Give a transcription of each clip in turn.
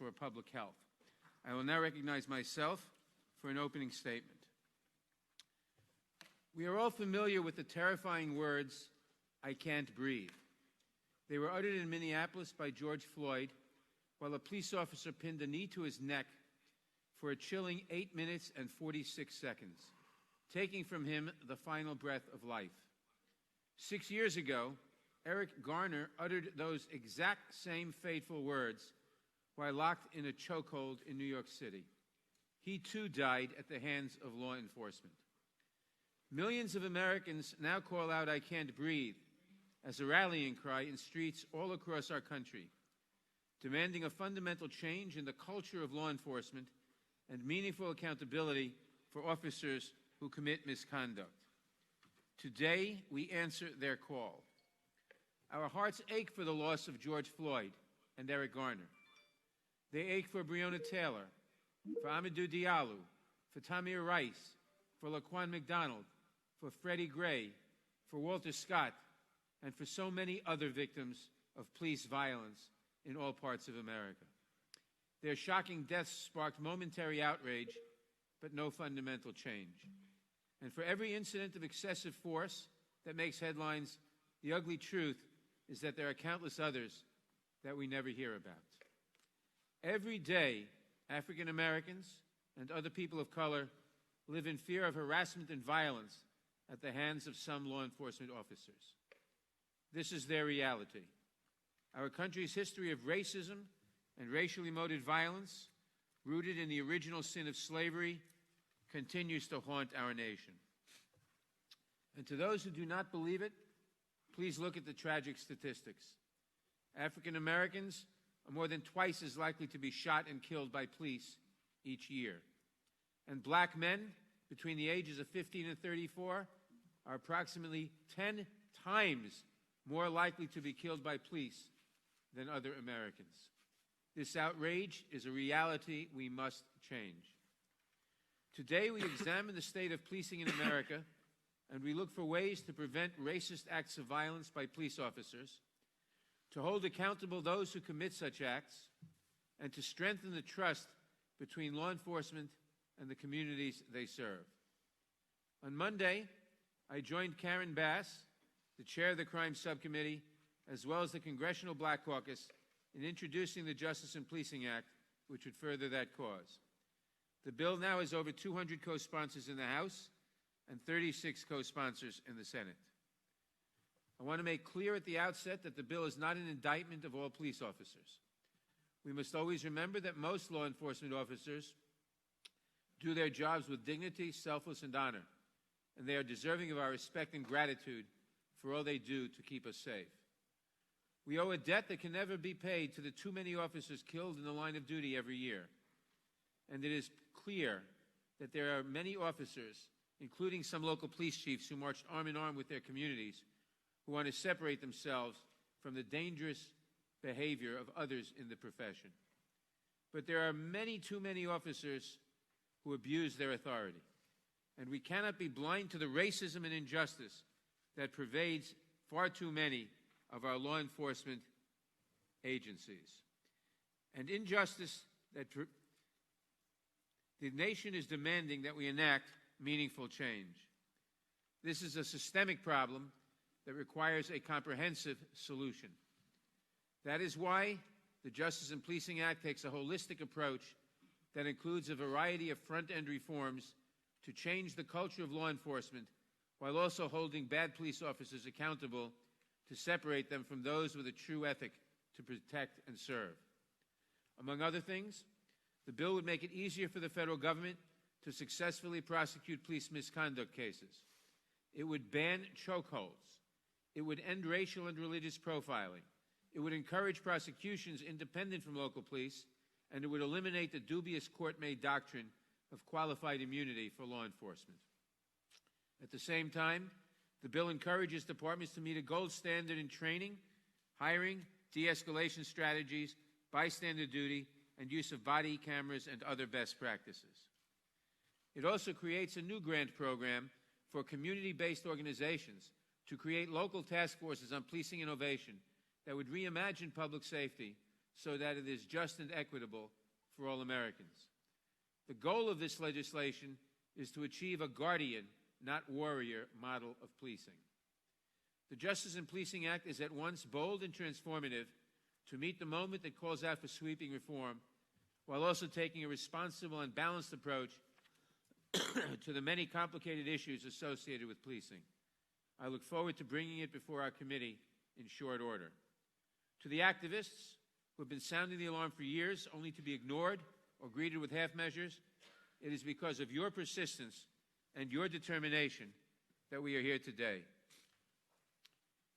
for public health. I will now recognize myself for an opening statement. We are all familiar with the terrifying words, "I can't breathe." They were uttered in Minneapolis by George Floyd while a police officer pinned a knee to his neck for a chilling 8 minutes and 46 seconds, taking from him the final breath of life. 6 years ago, Eric Garner uttered those exact same fateful words while locked in a chokehold in New York City. He too died at the hands of law enforcement. Millions of Americans now call out, "I can't breathe," as a rallying cry in streets all across our country, demanding a fundamental change in the culture of law enforcement and meaningful accountability for officers who commit misconduct. Today, we answer their call. Our hearts ache for the loss of George Floyd and Eric Garner. They ache for Breonna Taylor, for Amadou Diallo, for Tamir Rice, for Laquan McDonald, for Freddie Gray, for Walter Scott, and for so many other victims of police violence in all parts of America. Their shocking deaths sparked momentary outrage, but no fundamental change. And for every incident of excessive force that makes headlines, the ugly truth is that there are countless others that we never hear about. Every day, African Americans and other people of color live in fear of harassment and violence at the hands of some law enforcement officers. This is their reality. Our country's history of racism and racially motivated violence, rooted in the original sin of slavery, continues to haunt our nation. And to those who do not believe it, please look at the tragic statistics. African Americans are more than twice as likely to be shot and killed by police each year. And black men between the ages of 15 and 34 are approximately 10 times more likely to be killed by police than other Americans. This outrage is a reality we must change. Today, we examine the state of policing in America, and we look for ways to prevent racist acts of violence by police officers, to hold accountable those who commit such acts, and to strengthen the trust between law enforcement and the communities they serve. On Monday, I joined Karen Bass, the chair of the Crime Subcommittee, as well as the Congressional Black Caucus, in introducing the Justice in Policing Act, which would further that cause. The bill now has over 200 co-sponsors in the House and 36 co-sponsors in the Senate. I want to make clear at the outset that the bill is not an indictment of all police officers. We must always remember that most law enforcement officers do their jobs with dignity, selfless, and honor, and they are deserving of our respect and gratitude for all they do to keep us safe. We owe a debt that can never be paid to the too many officers killed in the line of duty every year. And it is clear that there are many officers, including some local police chiefs who marched arm in arm with their communities, who want to separate themselves from the dangerous behavior of others in the profession. But there are too many officers who abuse their authority. And we cannot be blind to the racism and injustice that pervades far too many of our law enforcement agencies. And injustice that the nation is demanding that we enact meaningful change. This is a systemic problem that requires a comprehensive solution. That is why the Justice in Policing Act takes a holistic approach that includes a variety of front-end reforms to change the culture of law enforcement while also holding bad police officers accountable to separate them from those with a true ethic to protect and serve. Among other things, the bill would make it easier for the federal government to successfully prosecute police misconduct cases. It would ban chokeholds. It would end racial and religious profiling. It would encourage prosecutions independent from local police, and it would eliminate the dubious court-made doctrine of qualified immunity for law enforcement. At the same time, the bill encourages departments to meet a gold standard in training, hiring, de-escalation strategies, bystander duty, and use of body cameras and other best practices. It also creates a new grant program for community-based organizations to create local task forces on policing innovation that would reimagine public safety so that it is just and equitable for all Americans. The goal of this legislation is to achieve a guardian, not warrior, model of policing. The Justice in Policing Act is at once bold and transformative to meet the moment that calls out for sweeping reform, while also taking a responsible and balanced approach to the many complicated issues associated with policing. I look forward to bringing it before our committee in short order. To the activists who have been sounding the alarm for years, only to be ignored or greeted with half measures, it is because of your persistence and your determination that we are here today.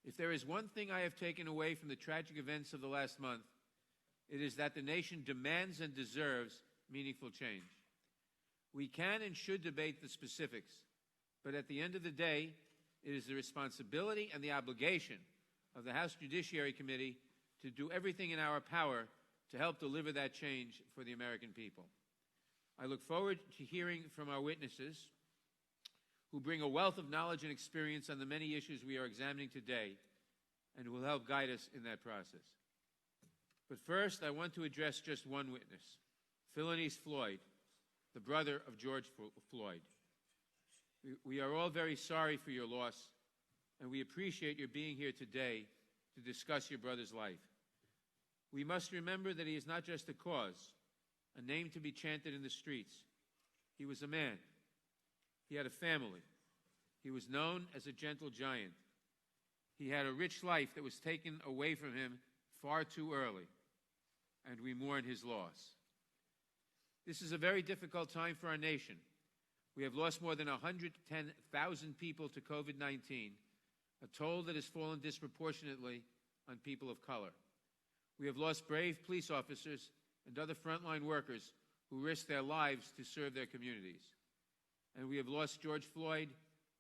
If there is one thing I have taken away from the tragic events of the last month, it is that the nation demands and deserves meaningful change. We can and should debate the specifics, but at the end of the day, it is the responsibility and the obligation of the House Judiciary Committee to do everything in our power to help deliver that change for the American people. I look forward to hearing from our witnesses who bring a wealth of knowledge and experience on the many issues we are examining today and will help guide us in that process. But first, I want to address just one witness, Philonise Floyd, the brother of George Floyd. We are all very sorry for your loss, and we appreciate your being here today to discuss your brother's life. We must remember that he is not just a cause, a name to be chanted in the streets. He was a man. He had a family. He was known as a gentle giant. He had a rich life that was taken away from him far too early, and we mourn his loss. This is a very difficult time for our nation. We have lost more than 110,000 people to COVID-19, a toll that has fallen disproportionately on people of color. We have lost brave police officers and other frontline workers who risked their lives to serve their communities. And we have lost George Floyd,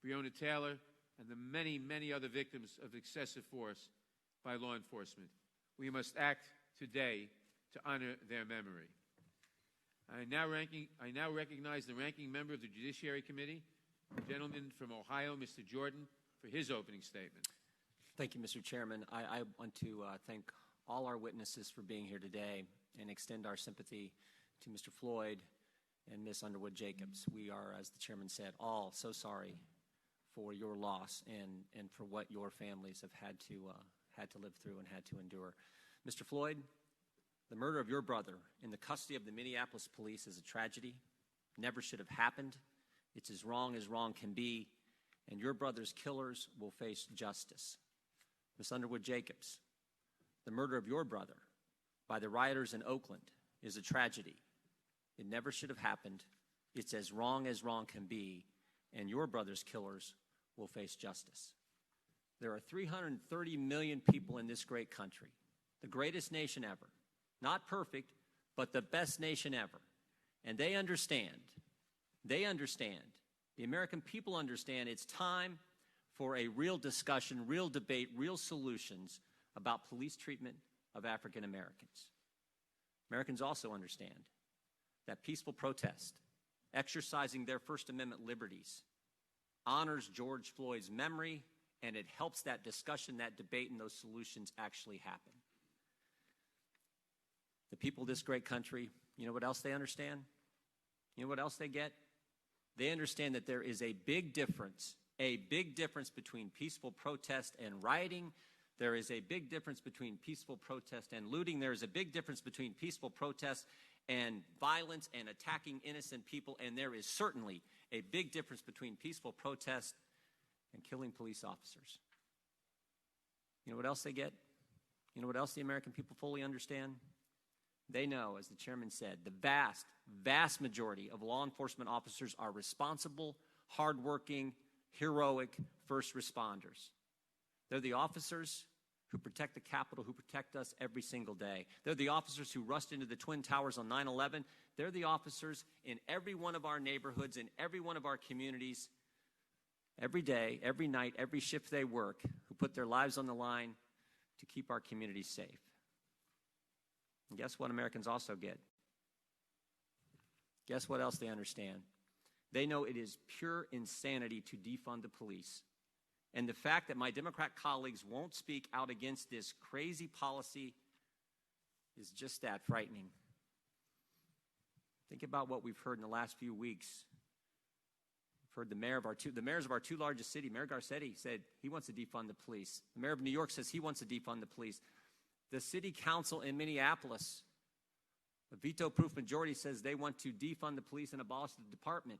Breonna Taylor, and the many, many other victims of excessive force by law enforcement. We must act today to honor their memory. I now recognize the ranking member of the Judiciary Committee, the gentleman from Ohio, Mr. Jordan, for his opening statement. Thank you, Mr. Chairman. I want to thank all our witnesses for being here today and extend our sympathy to Mr. Floyd and Ms. Underwood Jacobs. We are, as the chairman said, all so sorry for your loss and for what your families have had to live through and had to endure. Mr. Floyd, the murder of your brother in the custody of the Minneapolis police is a tragedy. Never should have happened. It's as wrong can be, and your brother's killers will face justice. Ms. Underwood Jacobs, the murder of your brother by the rioters in Oakland is a tragedy. It never should have happened. It's as wrong can be, and your brother's killers will face justice. There are 330 million people in this great country, the greatest nation ever. Not perfect, but the best nation ever. And they understand, the American people understand it's time for a real discussion, real debate, real solutions about police treatment of African Americans. Americans also understand that peaceful protest, exercising their First Amendment liberties, honors George Floyd's memory, and it helps that discussion, that debate, and those solutions actually happen. The people of this great country, you know what else they understand? You know what else they get? They understand that there is a big difference between peaceful protest and rioting. There is a big difference between peaceful protest and looting. There is a big difference between peaceful protest and violence and attacking innocent people. And there is certainly a big difference between peaceful protest and killing police officers. You know what else they get? You know what else the American people fully understand? They know, as the chairman said, the vast, vast majority of law enforcement officers are responsible, hardworking, heroic first responders. They're the officers who protect the Capitol, who protect us every single day. They're the officers who rushed into the Twin Towers on 9/11. They're the officers in every one of our neighborhoods, in every one of our communities, every day, every night, every shift they work, who put their lives on the line to keep our communities safe. And guess what Americans also get? Guess what else they understand? They know it is pure insanity to defund the police. And the fact that my Democrat colleagues won't speak out against this crazy policy is just that, frightening. Think about what we've heard in the last few weeks. We've heard the mayors of our two largest cities. Mayor Garcetti said he wants to defund the police. The mayor of New York says he wants to defund the police. The city council in Minneapolis, a veto-proof majority, says they want to defund the police and abolish the department.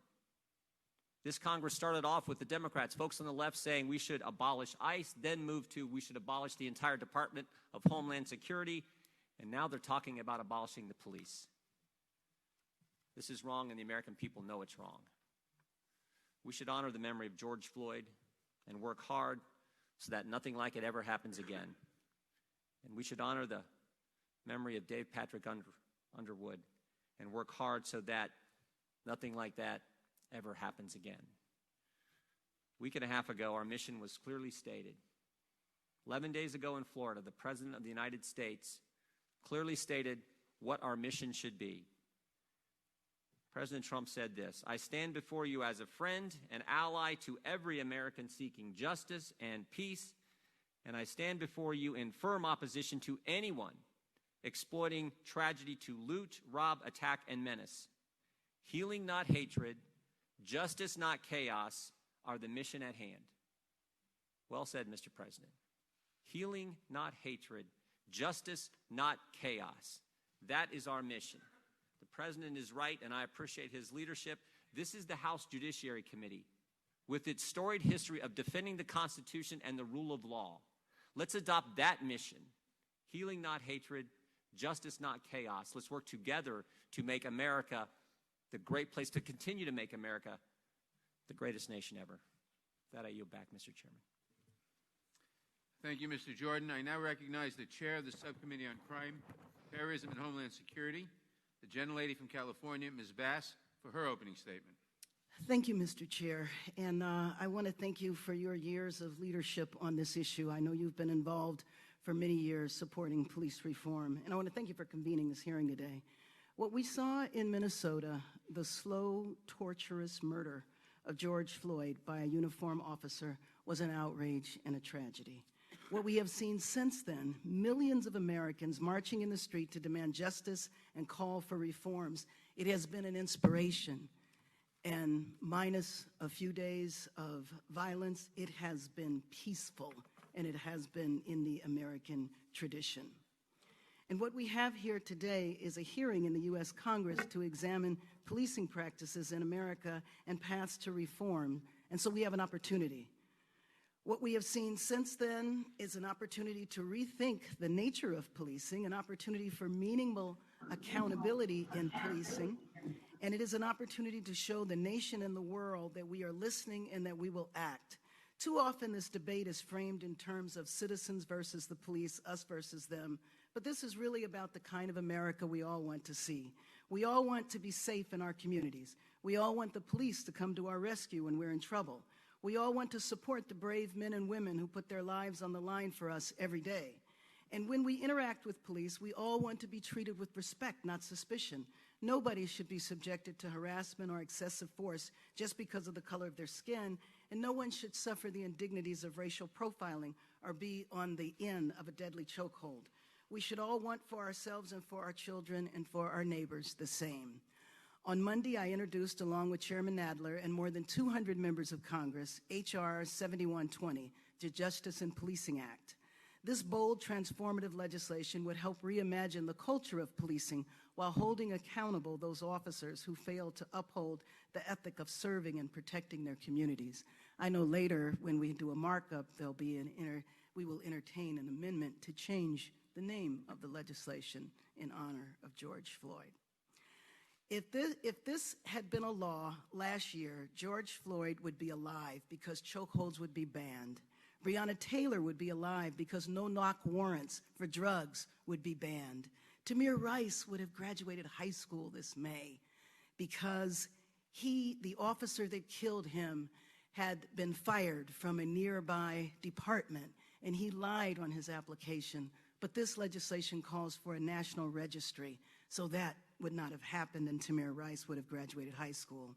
This Congress started off with the Democrats, folks on the left saying we should abolish ICE, then moved to we should abolish the entire Department of Homeland Security, and now they're talking about abolishing the police. This is wrong, and the American people know it's wrong. We should honor the memory of George Floyd and work hard so that nothing like it ever happens again. And we should honor the memory of Dave Patrick Underwood and work hard so that nothing like that ever happens again. A week and a half ago, our mission was clearly stated. 11 days ago in Florida, the President of the United States clearly stated what our mission should be. President Trump said this: "I stand before you as a friend and ally to every American seeking justice and peace, and I stand before you in firm opposition to anyone exploiting tragedy to loot, rob, attack, and menace. Healing, not hatred, justice, not chaos, are the mission at hand." Well said, Mr. President. Healing, not hatred, justice, not chaos. That is our mission. The President is right, and I appreciate his leadership. This is the House Judiciary Committee, with its storied history of defending the Constitution and the rule of law. Let's adopt that mission. Healing, not hatred, justice, not chaos. Let's work together to make America the great place, to continue to make America the greatest nation ever. With that, I yield back, Mr. Chairman. Thank you, Mr. Jordan. I now recognize the chair of the Subcommittee on Crime, Terrorism, and Homeland Security, the gentlelady from California, Ms. Bass, for her opening statement. Thank you, Mr. Chair, and I want to thank you for your years of leadership on this issue. I know you've been involved for many years supporting police reform, and I want to thank you for convening this hearing today. What we saw in Minnesota, the slow, torturous murder of George Floyd by a uniformed officer, was an outrage and a tragedy. What we have seen since then, millions of Americans marching in the street to demand justice and call for reforms, it has been an inspiration. And minus a few days of violence, it has been peaceful, and it has been in the American tradition. And what we have here today is a hearing in the U.S. Congress to examine policing practices in America and paths to reform. And so we have an opportunity. What we have seen since then is an opportunity to rethink the nature of policing, an opportunity for meaningful accountability in policing, and it is an opportunity to show the nation and the world that we are listening and that we will act. Too often this debate is framed in terms of citizens versus the police, us versus them, but this is really about the kind of America we all want to see. We all want to be safe in our communities. We all want the police to come to our rescue when we're in trouble. We all want to support the brave men and women who put their lives on the line for us every day. And when we interact with police, we all want to be treated with respect, not suspicion. Nobody should be subjected to harassment or excessive force just because of the color of their skin, and no one should suffer the indignities of racial profiling or be on the end of a deadly chokehold. We should all want for ourselves and for our children and for our neighbors the same. On Monday, I introduced, along with Chairman Nadler and more than 200 members of Congress, H.R. 7120, the Justice and Policing Act. This bold, transformative legislation would help reimagine the culture of policing while holding accountable those officers who failed to uphold the ethic of serving and protecting their communities. I know later, when we do a markup, we will entertain an amendment to change the name of the legislation in honor of George Floyd. If this had been a law last year, George Floyd would be alive because chokeholds would be banned. Breonna Taylor would be alive because no-knock warrants for drugs would be banned. Tamir Rice would have graduated high school this May because the officer that killed him, had been fired from a nearby department, and he lied on his application. But this legislation calls for a national registry, so that would not have happened, and Tamir Rice would have graduated high school.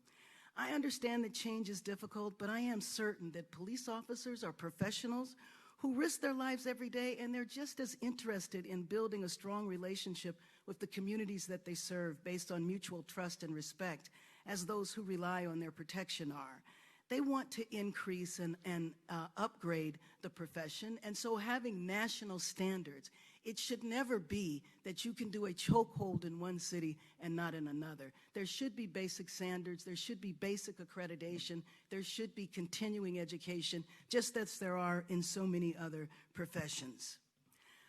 I understand that change is difficult, but I am certain that police officers are professionals who risk their lives every day, and they're just as interested in building a strong relationship with the communities that they serve based on mutual trust and respect as those who rely on their protection are. They want to increase and upgrade the profession, and so having national standards. It should never be that you can do a chokehold in one city and not in another. There should be basic standards, there should be basic accreditation, there should be continuing education, just as there are in so many other professions.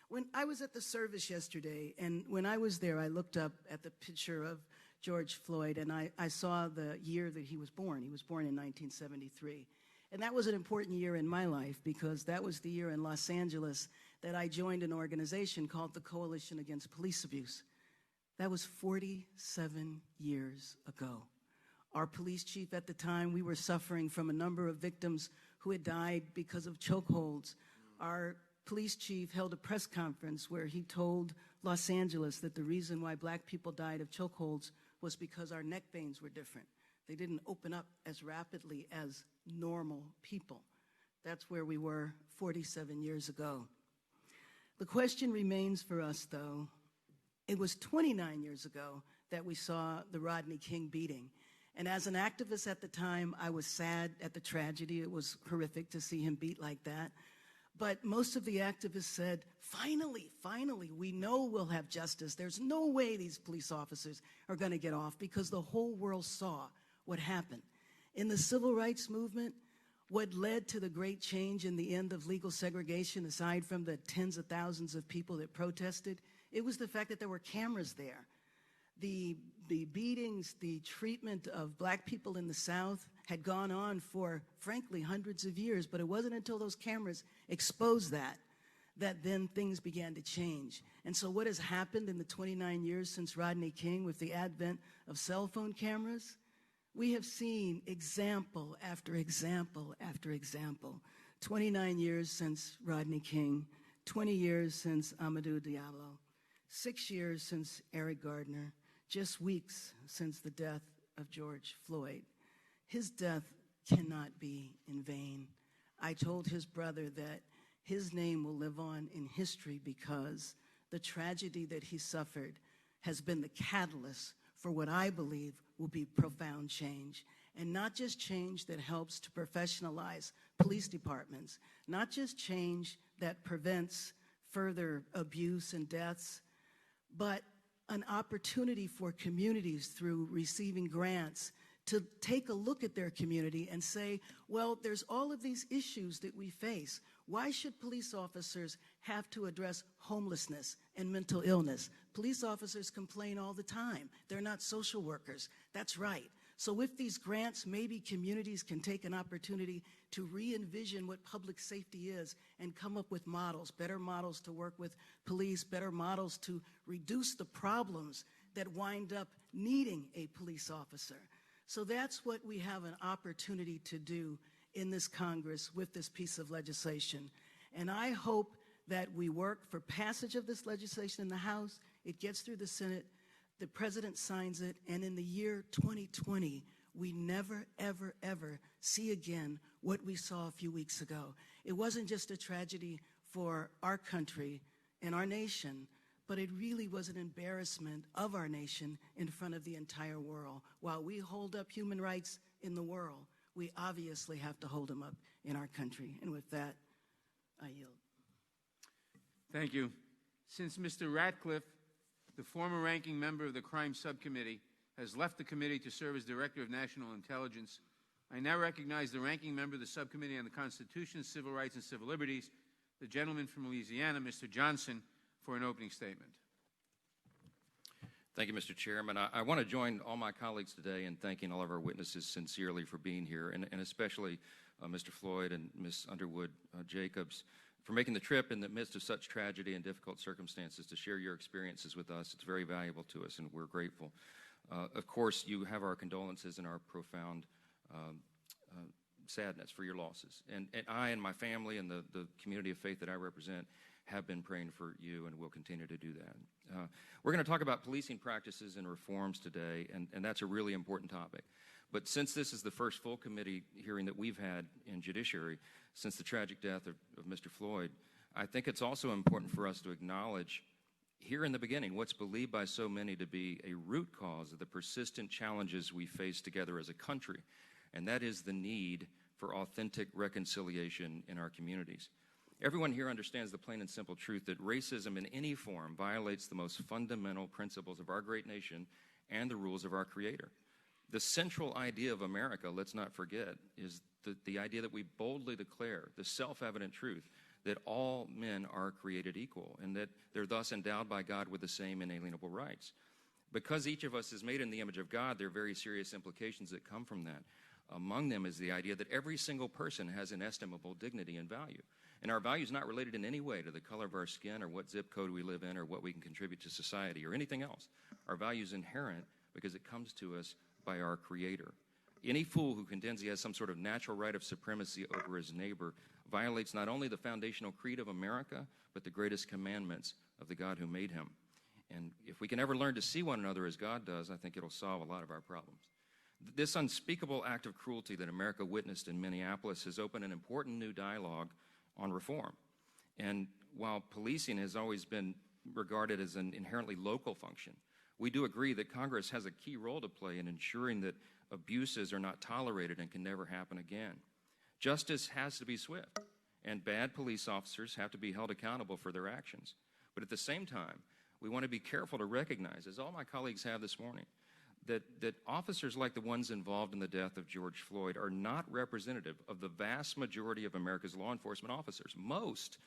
When I was at the service yesterday, and when I was there, I looked up at the picture of George Floyd, and I saw the year that he was born. He was born in 1973. And that was an important year in my life because that was the year in Los Angeles that I joined an organization called the Coalition Against Police Abuse. That was 47 years ago. Our police chief at the time, we were suffering from a number of victims who had died because of chokeholds. Our police chief held a press conference where he told Los Angeles that the reason why black people died of chokeholds was because our neck veins were different. They didn't open up as rapidly as normal people. That's where we were 47 years ago. The question remains for us, though. It was 29 years ago that we saw the Rodney King beating. And as an activist at the time, I was sad at the tragedy. It was horrific to see him beat like that. But most of the activists said, finally, we know we'll have justice. There's no way these police officers are going to get off because the whole world saw what happened. In the civil rights movement, what led to the great change in the end of legal segregation, aside from the tens of thousands of people that protested, it was the fact that there were cameras there. The beatings, the treatment of black people in the South had gone on for, frankly, hundreds of years, but it wasn't until those cameras exposed that then things began to change. And so what has happened in the 29 years since Rodney King with the advent of cell phone cameras? We have seen example after example after example. 29 years since Rodney King, 20 years since Amadou Diallo, 6 years since Eric Gardner, just weeks since the death of George Floyd. His death cannot be in vain. I told his brother that his name will live on in history because the tragedy that he suffered has been the catalyst for what I believe will be profound change. And not just change that helps to professionalize police departments, not just change that prevents further abuse and deaths, but an opportunity for communities through receiving grants to take a look at their community and say, well, there's all of these issues that we face. Why should police officers have to address homelessness and mental illness? Police officers complain all the time. They're not social workers. That's right. So with these grants, maybe communities can take an opportunity to re-envision what public safety is and come up with models, better models to work with police, better models to reduce the problems that wind up needing a police officer. So that's what we have an opportunity to do in this Congress with this piece of legislation. And I hope that we work for passage of this legislation in the House, it gets through the Senate, the President signs it, and in the year 2020, we never, ever, ever see again what we saw a few weeks ago. It wasn't just a tragedy for our country and our nation, but it really was an embarrassment of our nation in front of the entire world. While we hold up human rights in the world, we obviously have to hold them up in our country. And with that, I yield. Thank you. Since Mr. Ratcliffe, the former ranking member of the Crime Subcommittee, has left the committee to serve as Director of National Intelligence, I now recognize the ranking member of the Subcommittee on the Constitution, Civil Rights, and Civil Liberties, the gentleman from Louisiana, Mr. Johnson, for an opening statement. Thank you, Mr. Chairman. I want to join all my colleagues today in thanking all of our witnesses sincerely for being here, and especially Mr. Floyd and Ms. Underwood Jacobs for making the trip in the midst of such tragedy and difficult circumstances to share your experiences with us. It's very valuable to us, and we're grateful. Of course, you have our condolences and our profound sadness for your losses. And I and my family and the community of faith that I represent have been praying for you and will continue to do that. We're going to talk about policing practices and reforms today, and that's a really important topic. But since this is the first full committee hearing that we've had in judiciary since the tragic death of Mr. Floyd, I think it's also important for us to acknowledge here in the beginning what's believed by so many to be a root cause of the persistent challenges we face together as a country, and that is the need for authentic reconciliation in our communities. Everyone here understands the plain and simple truth that racism in any form violates the most fundamental principles of our great nation and the rules of our Creator. The central idea of America, let's not forget, is the idea that we boldly declare the self-evident truth that all men are created equal and that they're thus endowed by God with the same inalienable rights. Because each of us is made in the image of God, there are very serious implications that come from that. Among them is the idea that every single person has inestimable dignity and value. And our value is not related in any way to the color of our skin or what zip code we live in or what we can contribute to society or anything else. Our value is inherent because it comes to us by our Creator. Any fool who contends he has some sort of natural right of supremacy over his neighbor violates not only the foundational creed of America, but the greatest commandments of the God who made him. And if we can ever learn to see one another as God does, I think it'll solve a lot of our problems. This unspeakable act of cruelty that America witnessed in Minneapolis has opened an important new dialogue on reform. And while policing has always been regarded as an inherently local function, we do agree that Congress has a key role to play in ensuring that abuses are not tolerated and can never happen again. Justice has to be swift, and bad police officers have to be held accountable for their actions. But at the same time, we want to be careful to recognize, as all my colleagues have this morning, that officers like the ones involved in the death of George Floyd are not representative of the vast majority of America's law enforcement officers. Most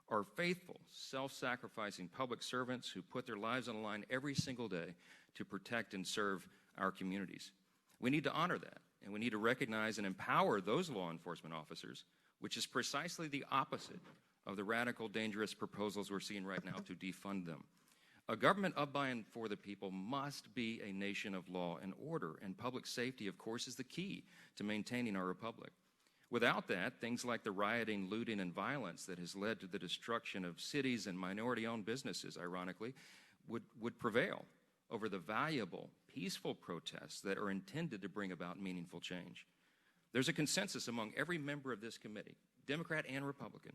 are faithful, self-sacrificing public servants who put their lives on the line every single day to protect and serve our communities. We need to honor that, and we need to recognize and empower those law enforcement officers, which is precisely the opposite of the radical, dangerous proposals we're seeing right now to defund them. A government of, by, and for the people must be a nation of law and order, and public safety, of course, is the key to maintaining our republic. Without that, things like the rioting, looting, and violence that has led to the destruction of cities and minority-owned businesses, ironically, would prevail over the valuable, peaceful protests that are intended to bring about meaningful change. There's a consensus among every member of this committee, Democrat and Republican,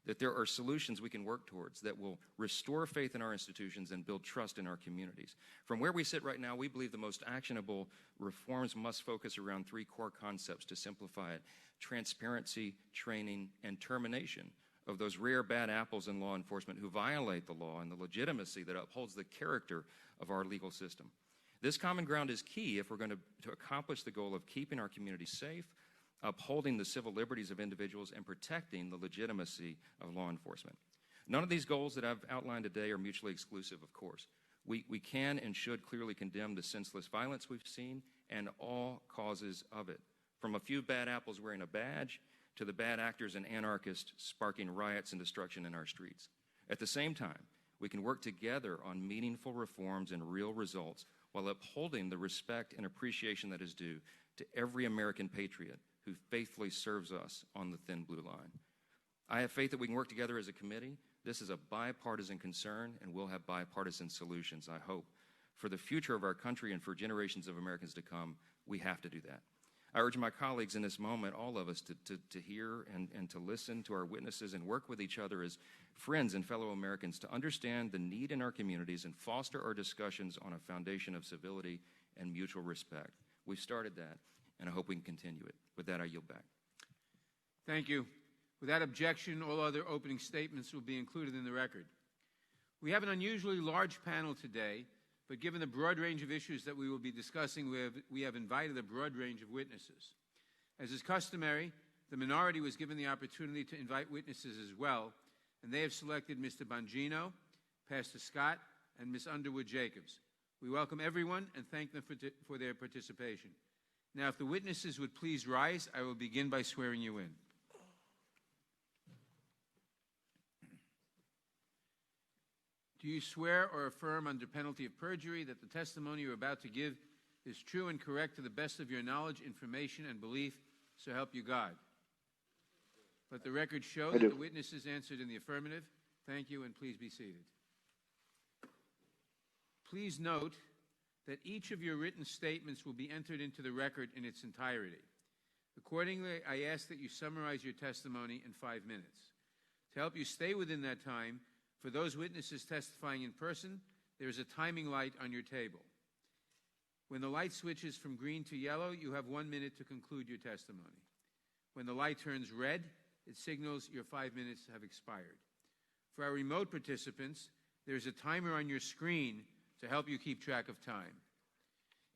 that there are solutions we can work towards that will restore faith in our institutions and build trust in our communities. From where we sit right now, we believe the most actionable reforms must focus around three core concepts to simplify it: transparency, training, and termination of those rare bad apples in law enforcement who violate the law and the legitimacy that upholds the character of our legal system. This common ground is key if we're going to accomplish the goal of keeping our communities safe, upholding the civil liberties of individuals, and protecting the legitimacy of law enforcement. None of these goals that I've outlined today are mutually exclusive, of course. We can and should clearly condemn the senseless violence we've seen and all causes of it, from a few bad apples wearing a badge to the bad actors and anarchists sparking riots and destruction in our streets. At the same time, we can work together on meaningful reforms and real results while upholding the respect and appreciation that is due to every American patriot who faithfully serves us on the thin blue line. I have faith that we can work together as a committee. This is a bipartisan concern, and we'll have bipartisan solutions, I hope. For the future of our country and for generations of Americans to come, we have to do that. I urge my colleagues in this moment, all of us, to hear and to listen to our witnesses and work with each other as friends and fellow Americans to understand the need in our communities and foster our discussions on a foundation of civility and mutual respect. We've started that, and I hope we can continue it. With that, I yield back. Thank you. Without objection, all other opening statements will be included in the record. We have an unusually large panel today, but given the broad range of issues that we will be discussing, we have invited a broad range of witnesses. As is customary, the minority was given the opportunity to invite witnesses as well, and they have selected Mr. Bongino, Pastor Scott, and Ms. Underwood Jacobs. We welcome everyone and thank them for their participation. Now, if the witnesses would please rise, I will begin by swearing you in. Do you swear or affirm under penalty of perjury that the testimony you're about to give is true and correct to the best of your knowledge, information, and belief, so help you God? Let the record show that the witnesses answered in the affirmative. Thank you, and please be seated. Please note that each of your written statements will be entered into the record in its entirety. Accordingly, I ask that you summarize your testimony in 5 minutes. To help you stay within that time, for those witnesses testifying in person, there is a timing light on your table. When the light switches from green to yellow, you have 1 minute to conclude your testimony. When the light turns red, it signals your 5 minutes have expired. For our remote participants, there is a timer on your screen to help you keep track of time.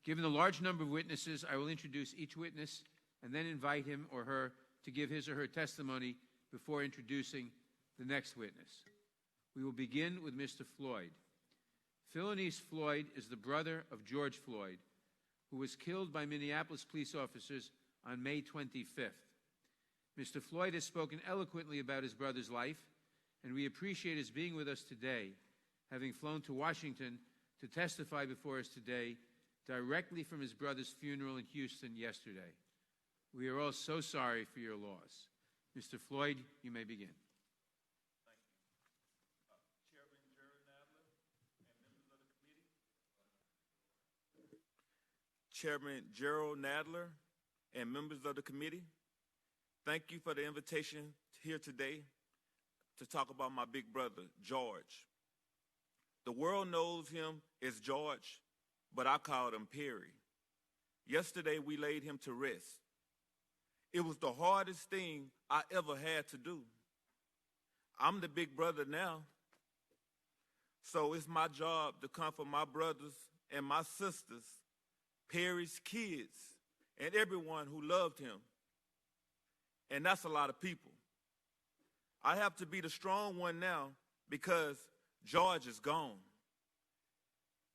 Given the large number of witnesses, I will introduce each witness and then invite him or her to give his or her testimony before introducing the next witness. We will begin with Mr. Floyd. Philanese Floyd is the brother of George Floyd, who was killed by Minneapolis police officers on May 25th. Mr. Floyd has spoken eloquently about his brother's life, and we appreciate his being with us today, having flown to Washington to testify before us today directly from his brother's funeral in Houston yesterday. We are all so sorry for your loss. Mr. Floyd, you may begin. Chairman Gerald Nadler and members of the committee, thank you for the invitation here today to talk about my big brother, George. The world knows him as George, but I called him Perry. Yesterday, we laid him to rest. It was the hardest thing I ever had to do. I'm the big brother now, so it's my job to comfort my brothers and my sisters, Perry's kids, and everyone who loved him. And that's a lot of people. I have to be the strong one now because George is gone.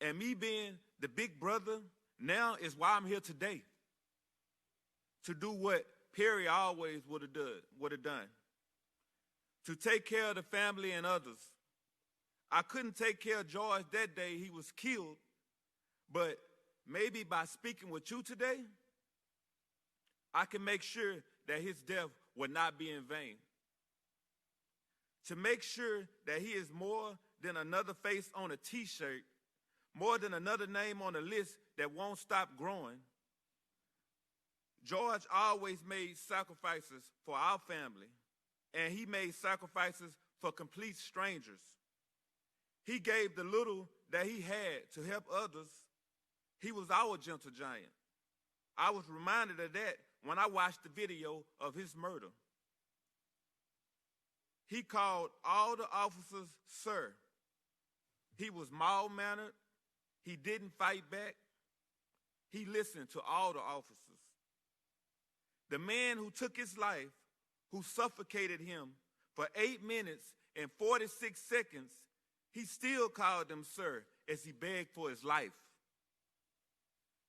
And me being the big brother now is why I'm here today, to do what Perry always would have done, to take care of the family and others. I couldn't take care of George that day he was killed, but maybe by speaking with you today, I can make sure that his death will not be in vain. To make sure that he is more than another face on a t-shirt, more than another name on a list that won't stop growing. George always made sacrifices for our family, and he made sacrifices for complete strangers. He gave the little that he had to help others. He was our gentle giant. I was reminded of that when I watched the video of his murder. He called all the officers sir. He was mild-mannered. He didn't fight back. He listened to all the officers. The man who took his life, who suffocated him for 8 minutes and 46 seconds, he still called them sir as he begged for his life.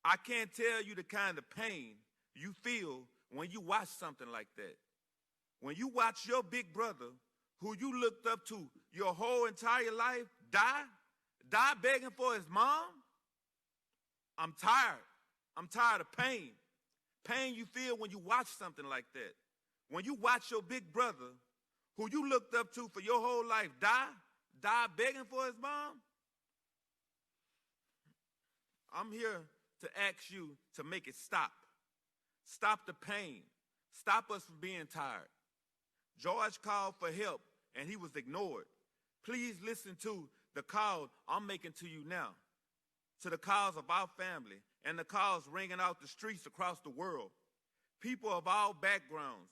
I can't tell you the kind of pain you feel when you watch something like that. When you watch your big brother, who you looked up to your whole entire life, die begging for his mom, I'm tired. I'm tired of pain. Pain you feel when you watch something like that. When you watch your big brother, who you looked up to for your whole life, die begging for his mom. I'm here to ask you to make it stop. Stop the pain. Stop us from being tired. George called for help, and he was ignored. Please listen to the call I'm making to you now, to the calls of our family and the calls ringing out the streets across the world. People of all backgrounds,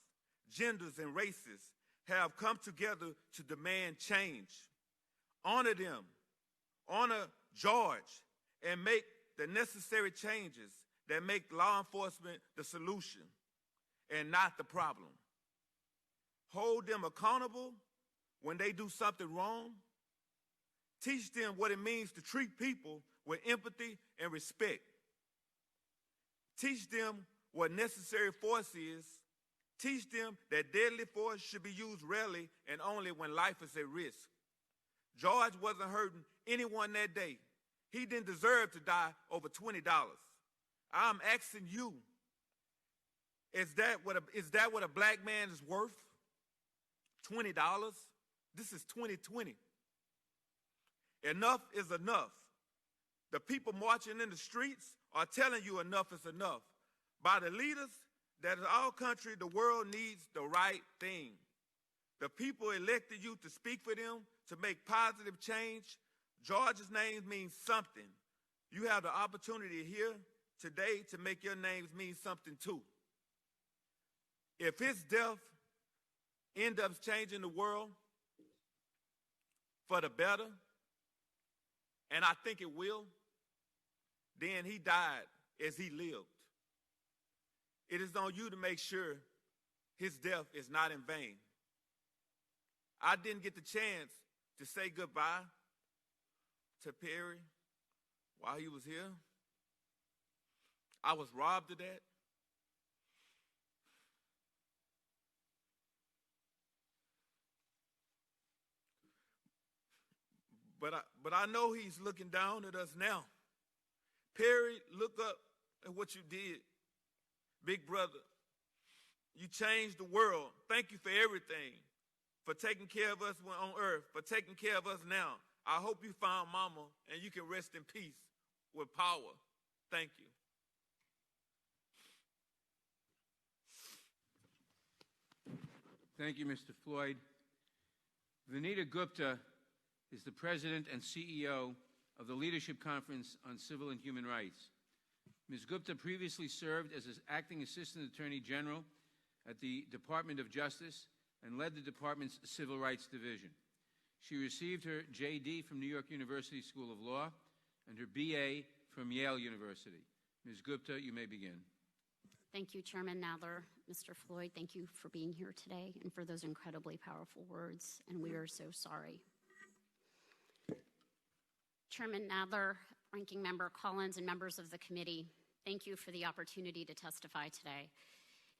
genders, and races have come together to demand change. Honor them, honor George, and make the necessary changes that make law enforcement the solution and not the problem. Hold them accountable when they do something wrong. Teach them what it means to treat people with empathy and respect. Teach them what necessary force is. Teach them that deadly force should be used rarely and only when life is at risk. George wasn't hurting anyone that day. He didn't deserve to die over $20. I'm asking you, is that what a black man is worth? $20? This is 2020. Enough is enough. The people marching in the streets are telling you enough is enough. By the leaders that in our country, the world needs the right thing. The people elected you to speak for them, to make positive change. George's name means something. You have the opportunity here today to make your names mean something too. If his death ends up changing the world for the better, and I think it will, then he died as he lived. It is on you to make sure his death is not in vain. I didn't get the chance to say goodbye to Perry while he was here. I was robbed of that. But I know he's looking down at us now. Perry, look up at what you did. Big brother, you changed the world. Thank you for everything, for taking care of us on earth, for taking care of us now. I hope you found Mama and you can rest in peace with power. Thank you. Thank you, Mr. Floyd. Vanita Gupta is the President and CEO of the Leadership Conference on Civil and Human Rights. Ms. Gupta previously served as Acting Assistant Attorney General at the Department of Justice and led the department's Civil Rights Division. She received her JD from New York University School of Law and her BA from Yale University. Ms. Gupta, you may begin. Thank you, Chairman Nadler. Mr. Floyd, thank you for being here today and for those incredibly powerful words, and we are so sorry. Chairman Nadler, Ranking Member Collins, and members of the committee, thank you for the opportunity to testify today.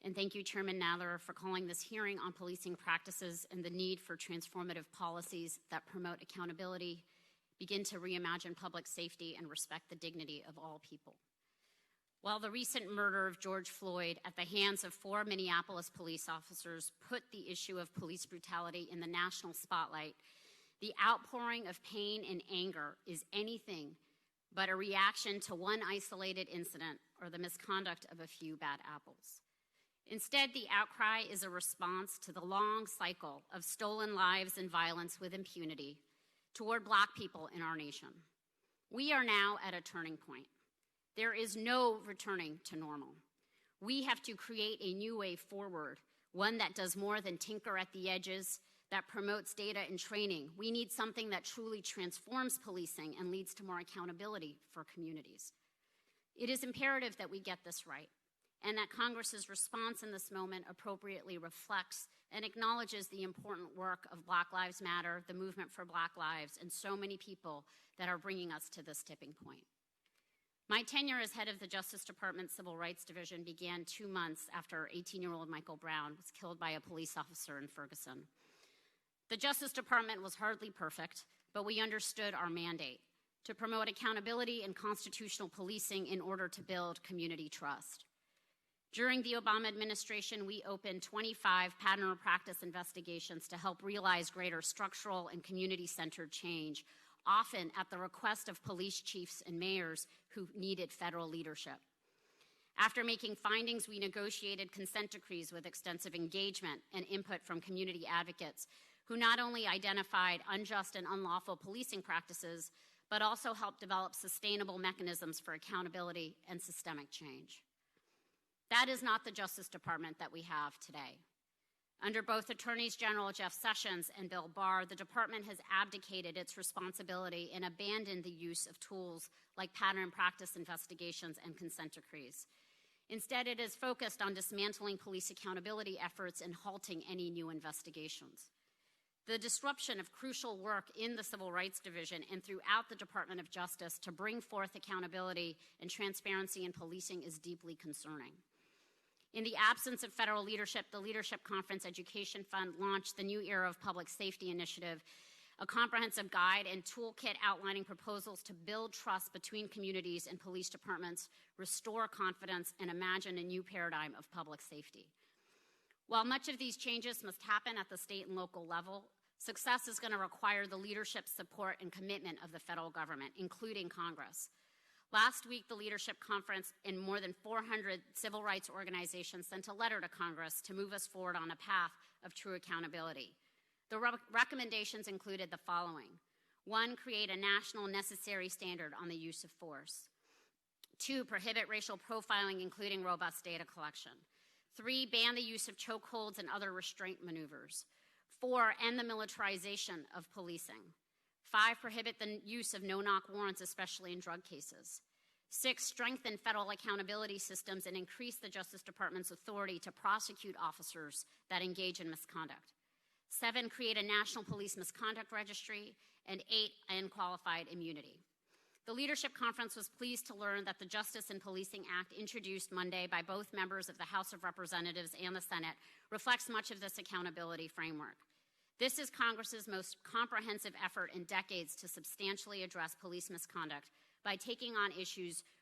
And thank you, Chairman Nadler, for calling this hearing on policing practices and the need for transformative policies that promote accountability, begin to reimagine public safety, and respect the dignity of all people. While the recent murder of George Floyd at the hands of 4 Minneapolis police officers put the issue of police brutality in the national spotlight, the outpouring of pain and anger is anything but a reaction to one isolated incident or the misconduct of a few bad apples. Instead, the outcry is a response to the long cycle of stolen lives and violence with impunity toward Black people in our nation. We are now at a turning point. There is no returning to normal. We have to create a new way forward, one that does more than tinker at the edges, that promotes data and training. We need something that truly transforms policing and leads to more accountability for communities. It is imperative that we get this right, and that Congress's response in this moment appropriately reflects and acknowledges the important work of Black Lives Matter, the movement for Black Lives, and so many people that are bringing us to this tipping point. My tenure as head of the Justice Department Civil Rights Division began 2 months after 18-year-old Michael Brown was killed by a police officer in Ferguson. The Justice Department was hardly perfect, but we understood our mandate to promote accountability and constitutional policing in order to build community trust. During the Obama administration, we opened 25 pattern or practice investigations to help realize greater structural and community-centered change, often at the request of police chiefs and mayors who needed federal leadership. After making findings, we negotiated consent decrees with extensive engagement and input from community advocates who not only identified unjust and unlawful policing practices, but also helped develop sustainable mechanisms for accountability and systemic change. That is not the Justice Department that we have today. Under both Attorneys General Jeff Sessions and Bill Barr, the department has abdicated its responsibility and abandoned the use of tools like pattern and practice investigations and consent decrees. Instead, it is focused on dismantling police accountability efforts and halting any new investigations. The disruption of crucial work in the Civil Rights Division and throughout the Department of Justice to bring forth accountability and transparency in policing is deeply concerning. In the absence of federal leadership, the Leadership Conference Education Fund launched the New Era of Public Safety Initiative, a comprehensive guide and toolkit outlining proposals to build trust between communities and police departments, restore confidence, and imagine a new paradigm of public safety. While much of these changes must happen at the state and local level, success is going to require the leadership, support, and commitment of the federal government, including Congress. Last week, the Leadership Conference and more than 400 civil rights organizations sent a letter to Congress to move us forward on a path of true accountability. The recommendations included the following. 1, create a national necessary standard on the use of force. 2, prohibit racial profiling, including robust data collection. 3, ban the use of chokeholds and other restraint maneuvers. 4, end the militarization of policing. 5, prohibit the use of no-knock warrants, especially in drug cases. 6, strengthen federal accountability systems and increase the Justice Department's authority to prosecute officers that engage in misconduct. 7, create a national police misconduct registry. And 8, end qualified immunity. The Leadership Conference was pleased to learn that the Justice and Policing Act, introduced Monday by both members of the House of Representatives and the Senate, reflects much of this accountability framework. This is Congress's most comprehensive effort in decades to substantially address police misconduct by taking on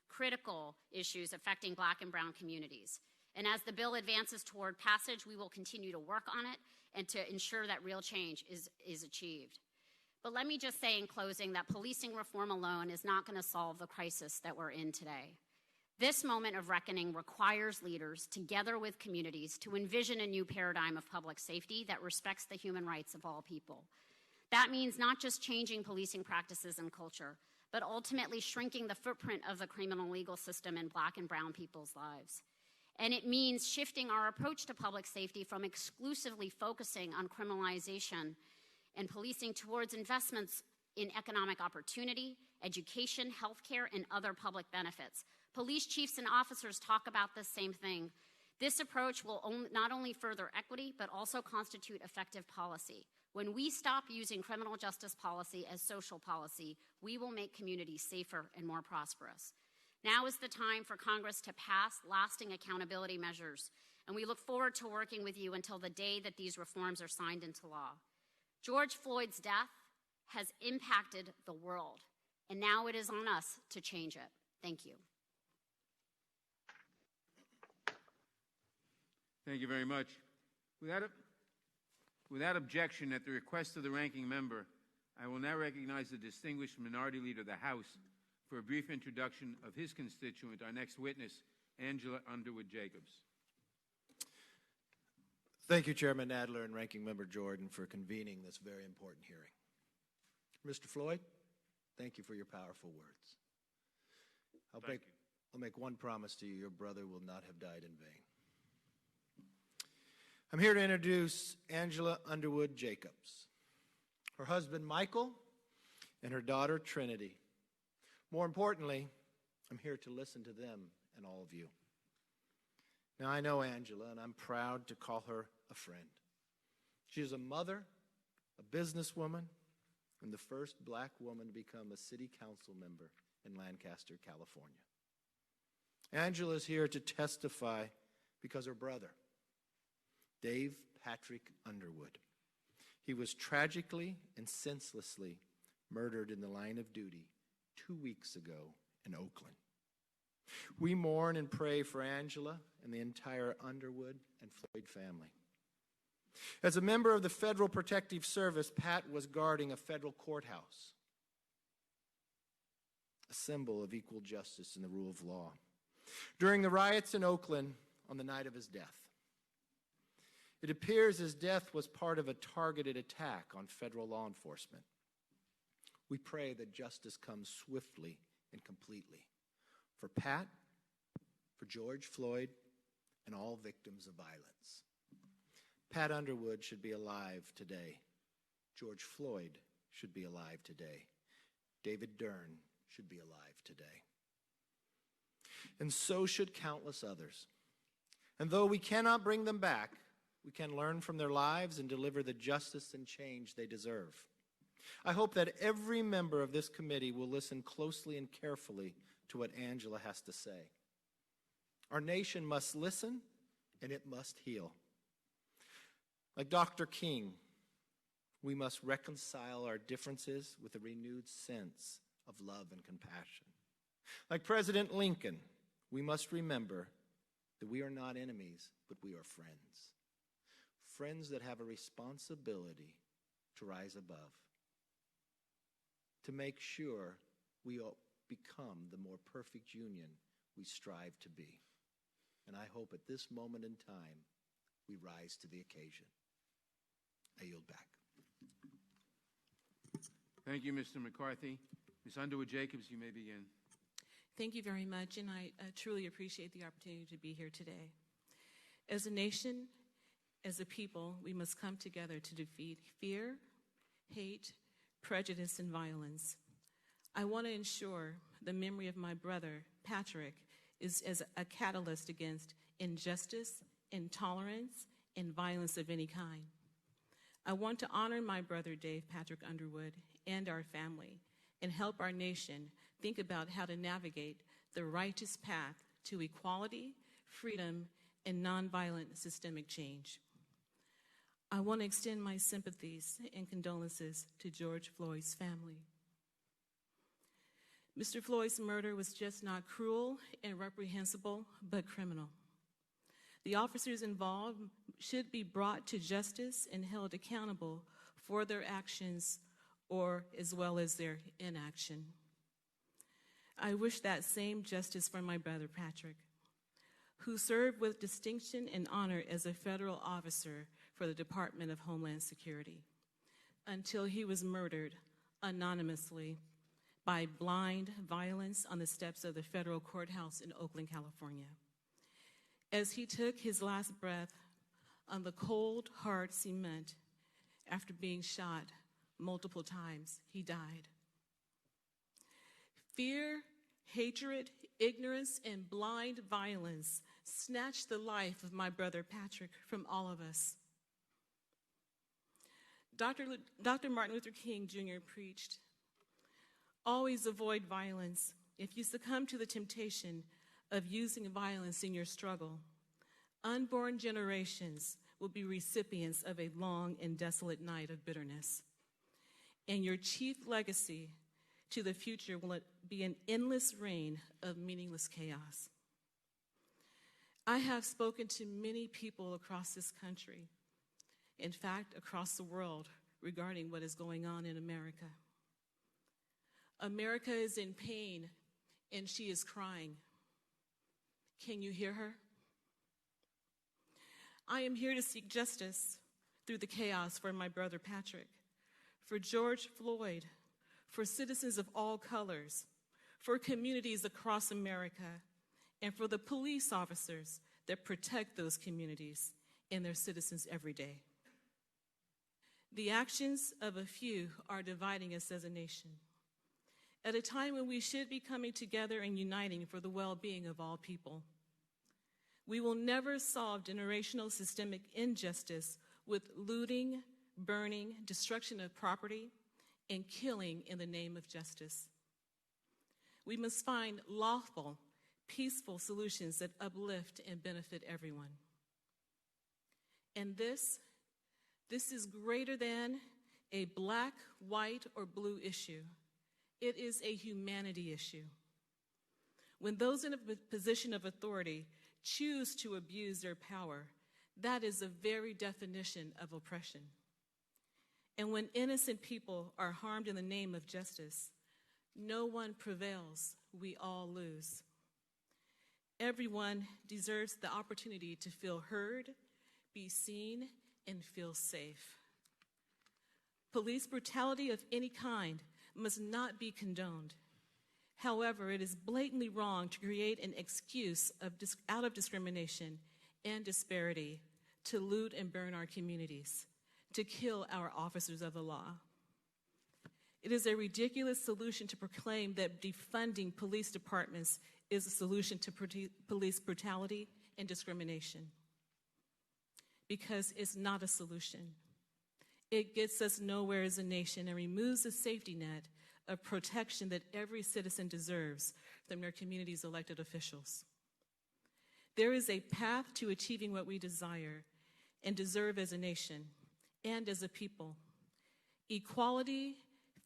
critical issues affecting Black and brown communities. And as the bill advances toward passage, we will continue to work on it and to ensure that real change is achieved. But let me just say in closing that policing reform alone is not going to solve the crisis that we're in today. This moment of reckoning requires leaders, together with communities, to envision a new paradigm of public safety that respects the human rights of all people. That means not just changing policing practices and culture, but ultimately shrinking the footprint of the criminal legal system in Black and brown people's lives. And it means shifting our approach to public safety from exclusively focusing on criminalization and policing towards investments in economic opportunity, education, healthcare, and other public benefits. Police chiefs and officers talk about the same thing. This approach will not only further equity, but also constitute effective policy. When we stop using criminal justice policy as social policy, we will make communities safer and more prosperous. Now is the time for Congress to pass lasting accountability measures, and we look forward to working with you until the day that these reforms are signed into law. George Floyd's death has impacted the world, and now it is on us to change it. Thank you. Thank you very much. Without objection, at the request of the ranking member, I will now recognize the distinguished Minority Leader of the House for a brief introduction of his constituent, our next witness, Angela Underwood Jacobs. Thank you, Chairman Nadler and Ranking Member Jordan, for convening this very important hearing. Mr. Floyd, thank you for your powerful words. I'll make one promise to you. Your brother will not have died in vain. I'm here to introduce Angela Underwood Jacobs, her husband Michael, and her daughter Trinity. More importantly, I'm here to listen to them and all of you. Now, I know Angela, and I'm proud to call her a friend. She is a mother, a businesswoman, and the first Black woman to become a city council member in Lancaster, California. Angela is here to testify because her brother, Dave Patrick Underwood, he was tragically and senselessly murdered in the line of duty 2 weeks ago in Oakland. We mourn and pray for Angela and the entire Underwood and Floyd family. As a member of the Federal Protective Service, Pat was guarding a federal courthouse, a symbol of equal justice and the rule of law, during the riots in Oakland on the night of his death. It appears his death was part of a targeted attack on federal law enforcement. We pray that justice comes swiftly and completely for Pat, for George Floyd, and all victims of violence. Pat Underwood should be alive today. George Floyd should be alive today. David Dern should be alive today. And so should countless others. And though we cannot bring them back, we can learn from their lives and deliver the justice and change they deserve. I hope that every member of this committee will listen closely and carefully to what Angela has to say. Our nation must listen, and it must heal. Like Dr. King, we must reconcile our differences with a renewed sense of love and compassion. Like President Lincoln, we must remember that we are not enemies, but we are friends. Friends that have a responsibility to rise above, to make sure we become the more perfect union we strive to be. And I hope at this moment in time, we rise to the occasion. I yield back. Thank you, Mr. McCarthy. Ms. Underwood-Jacobs, you may begin. Thank you very much, and I truly appreciate the opportunity to be here today. As a nation, as a people, we must come together to defeat fear, hate, prejudice, and violence. I want to ensure the memory of my brother, Patrick, is as a catalyst against injustice, intolerance, and violence of any kind. I want to honor my brother, Dave Patrick Underwood, and our family, and help our nation think about how to navigate the righteous path to equality, freedom, and nonviolent systemic change. I want to extend my sympathies and condolences to George Floyd's family. Mr. Floyd's murder was just not cruel and reprehensible, but criminal. The officers involved should be brought to justice and held accountable for their actions or as well as their inaction. I wish that same justice for my brother Patrick, who served with distinction and honor as a federal officer for the Department of Homeland Security, until he was murdered anonymously by blind violence on the steps of the federal courthouse in Oakland, California. As he took his last breath on the cold, hard cement after being shot multiple times, he died. Fear, hatred, ignorance, and blind violence snatched the life of my brother Patrick from all of us. Dr. Martin Luther King Jr. preached, "Always avoid violence. If you succumb to the temptation of using violence in your struggle, unborn generations will be recipients of a long and desolate night of bitterness. And your chief legacy to the future will be an endless reign of meaningless chaos." I have spoken to many people across this country, in fact, across the world, regarding what is going on in America. America is in pain, and she is crying. Can you hear her? I am here to seek justice through the chaos for my brother Patrick, for George Floyd, for citizens of all colors, for communities across America, and for the police officers that protect those communities and their citizens every day. The actions of a few are dividing us as a nation, at a time when we should be coming together and uniting for the well-being of all people. We will never solve generational systemic injustice with looting, burning, destruction of property, and killing in the name of justice. We must find lawful, peaceful solutions that uplift and benefit everyone. And this is greater than a black, white, or blue issue. It is a humanity issue. When those in a position of authority choose to abuse their power, that is the very definition of oppression. And when innocent people are harmed in the name of justice, no one prevails, we all lose. Everyone deserves the opportunity to feel heard, be seen, and feel safe. Police brutality of any kind must not be condoned. However, it is blatantly wrong to create an excuse out of discrimination and disparity to loot and burn our communities, to kill our officers of the law. It is a ridiculous solution to proclaim that defunding police departments is a solution to police brutality and discrimination, because it's not a solution. It gets us nowhere as a nation and removes the safety net of protection that every citizen deserves from their community's elected officials. There is a path to achieving what we desire and deserve as a nation and as a people: equality,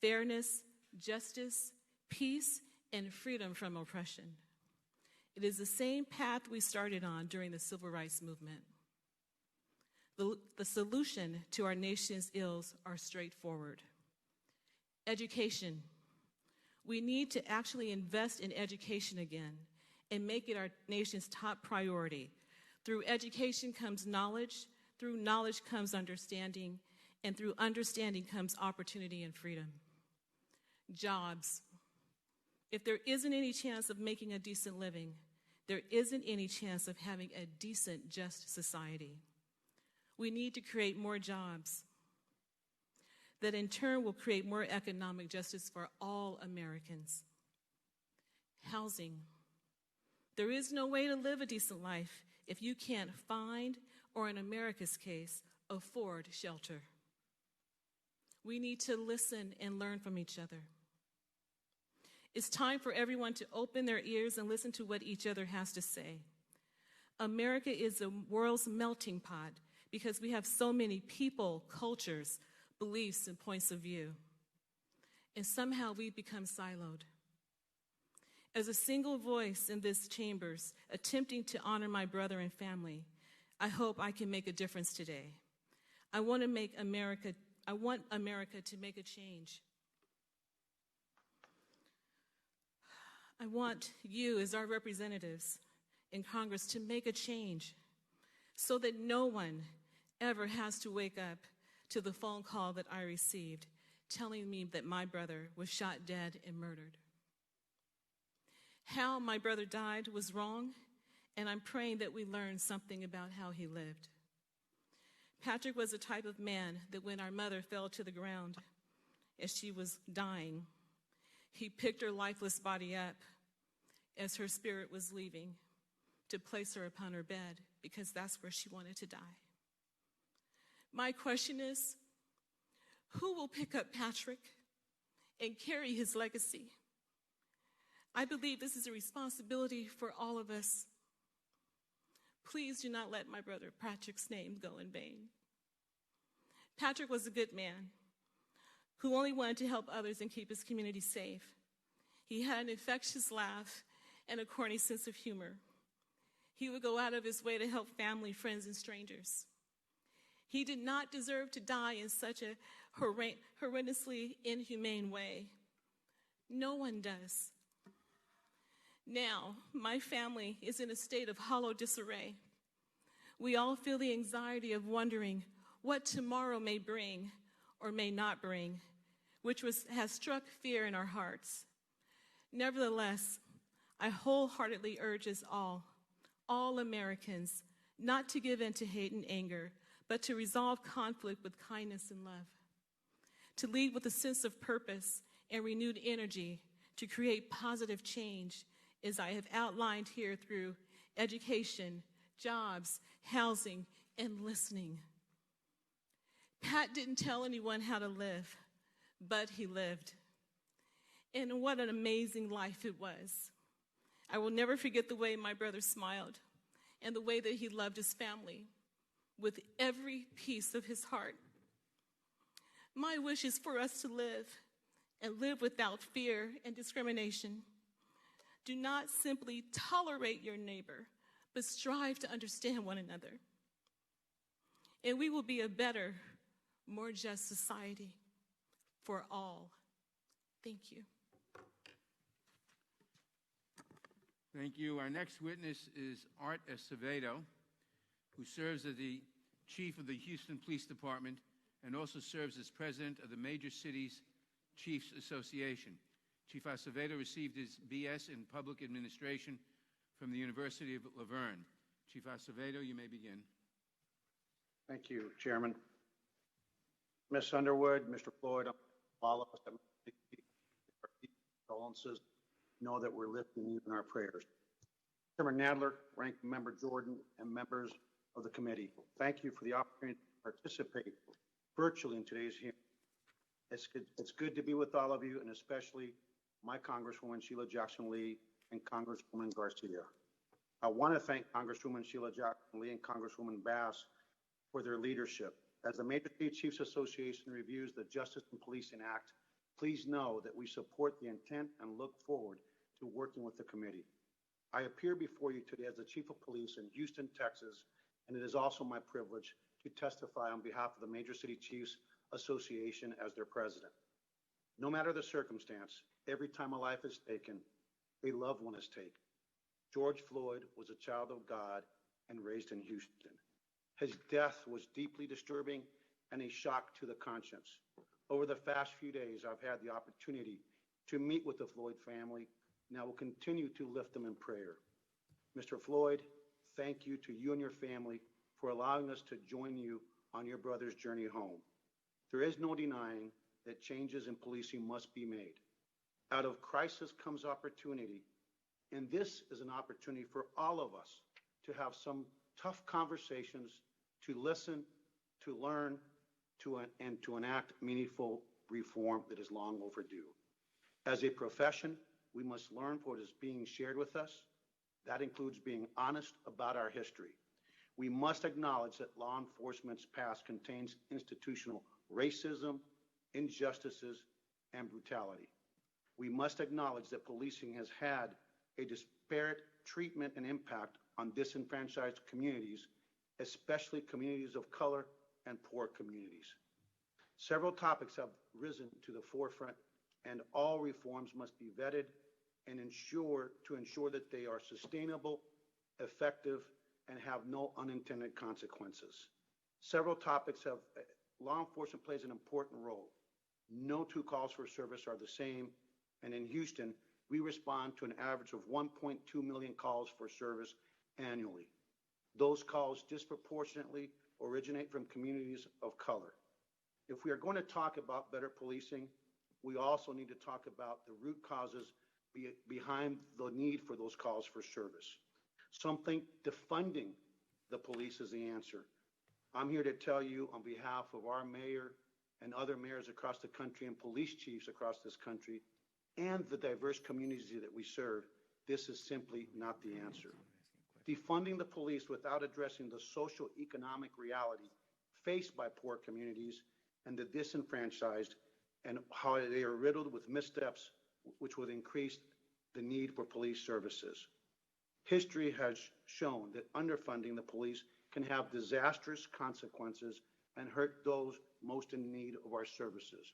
fairness, justice, peace, and freedom from oppression. It is the same path we started on during the Civil Rights Movement. The solution to our nation's ills are straightforward. Education. We need to actually invest in education again and make it our nation's top priority. Through education comes knowledge, through knowledge comes understanding, and through understanding comes opportunity and freedom. Jobs. If there isn't any chance of making a decent living, there isn't any chance of having a decent, just society. We need to create more jobs that in turn will create more economic justice for all Americans. Housing. There is no way to live a decent life if you can't find, or in America's case, afford shelter. We need to listen and learn from each other. It's time for everyone to open their ears and listen to what each other has to say. America is the world's melting pot because we have so many people, cultures, beliefs, and points of view. And somehow we've become siloed. As a single voice in this chambers, attempting to honor my brother and family, I hope I can make a difference today. I want America to make a change. I want you as our representatives in Congress to make a change so that no one ever has to wake up to the phone call that I received telling me that my brother was shot dead and murdered. How my brother died was wrong, and I'm praying that we learn something about how he lived. Patrick was the type of man that when our mother fell to the ground as she was dying, he picked her lifeless body up as her spirit was leaving to place her upon her bed because that's where she wanted to die. My question is, who will pick up Patrick and carry his legacy? I believe this is a responsibility for all of us. Please do not let my brother Patrick's name go in vain. Patrick was a good man who only wanted to help others and keep his community safe. He had an infectious laugh and a corny sense of humor. He would go out of his way to help family, friends, and strangers. He did not deserve to die in such a horrendously inhumane way. No one does. Now, my family is in a state of hollow disarray. We all feel the anxiety of wondering what tomorrow may bring or may not bring, which has struck fear in our hearts. Nevertheless, I wholeheartedly urge us all Americans, not to give in to hate and anger, but to resolve conflict with kindness and love, to lead with a sense of purpose and renewed energy to create positive change, as I have outlined here through education, jobs, housing, and listening. Pat didn't tell anyone how to live, but he lived. And what an amazing life it was. I will never forget the way my brother smiled and the way that he loved his family with every piece of his heart. My wish is for us to live and live without fear and discrimination. Do not simply tolerate your neighbor, but strive to understand one another. And we will be a better, more just society for all. Thank you. Thank you. Our next witness is Art Acevedo, who serves as the chief of the Houston Police Department and also serves as president of the Major Cities Chiefs Association. Chief Acevedo received his B.S. in Public Administration from the University of Laverne. Chief Acevedo, you may begin. Thank you, Chairman. Ms. Underwood, Mr. Floyd, all of us that condolences know that we're lifting you in our prayers. Chairman Nadler, Ranking Member Jordan, and members of the committee, thank you for the opportunity to participate virtually in today's hearing. It's good to be with all of you, and especially my Congresswoman Sheila Jackson-Lee and Congresswoman Garcia. I want to thank Congresswoman Sheila Jackson-Lee and Congresswoman Bass for their leadership. As the Major City Chiefs Association reviews the Justice and Policing Act, please know that we support the intent and look forward to working with the committee. I appear before you today as the Chief of Police in Houston, Texas, and it is also my privilege to testify on behalf of the Major City Chiefs Association as their president. No matter the circumstance, every time a life is taken, a loved one is taken. George Floyd was a child of God and raised in Houston. His death was deeply disturbing and a shock to the conscience. Over the past few days, I've had the opportunity to meet with the Floyd family, and I will continue to lift them in prayer. Mr. Floyd, thank you to you and your family for allowing us to join you on your brother's journey home. There is no denying that changes in policing must be made. Out of crisis comes opportunity, and this is an opportunity for all of us to have some tough conversations, to listen, to learn, and to enact meaningful reform that is long overdue. As a profession, we must learn what is being shared with us. That includes being honest about our history. We must acknowledge that law enforcement's past contains institutional racism, injustices, and brutality. We must acknowledge that policing has had a disparate treatment and impact on disenfranchised communities, especially communities of color and poor communities. Several topics have risen to the forefront, and all reforms must be vetted and ensure that they are sustainable, effective, and have no unintended consequences. Several topics have, law enforcement plays an important role. No two calls for service are the same, and in Houston, we respond to an average of 1.2 million calls for service annually. Those calls disproportionately originate from communities of color. If we are going to talk about better policing, we also need to talk about the root causes behind the need for those calls for service. Some think defunding the police is the answer. I'm here to tell you on behalf of our mayor and other mayors across the country and police chiefs across this country and the diverse communities that we serve, this is simply not the answer. Defunding the police without addressing the social economic reality faced by poor communities and the disenfranchised and how they are riddled with missteps which would increase the need for police services. History has shown that underfunding the police can have disastrous consequences and hurt those most in need of our services.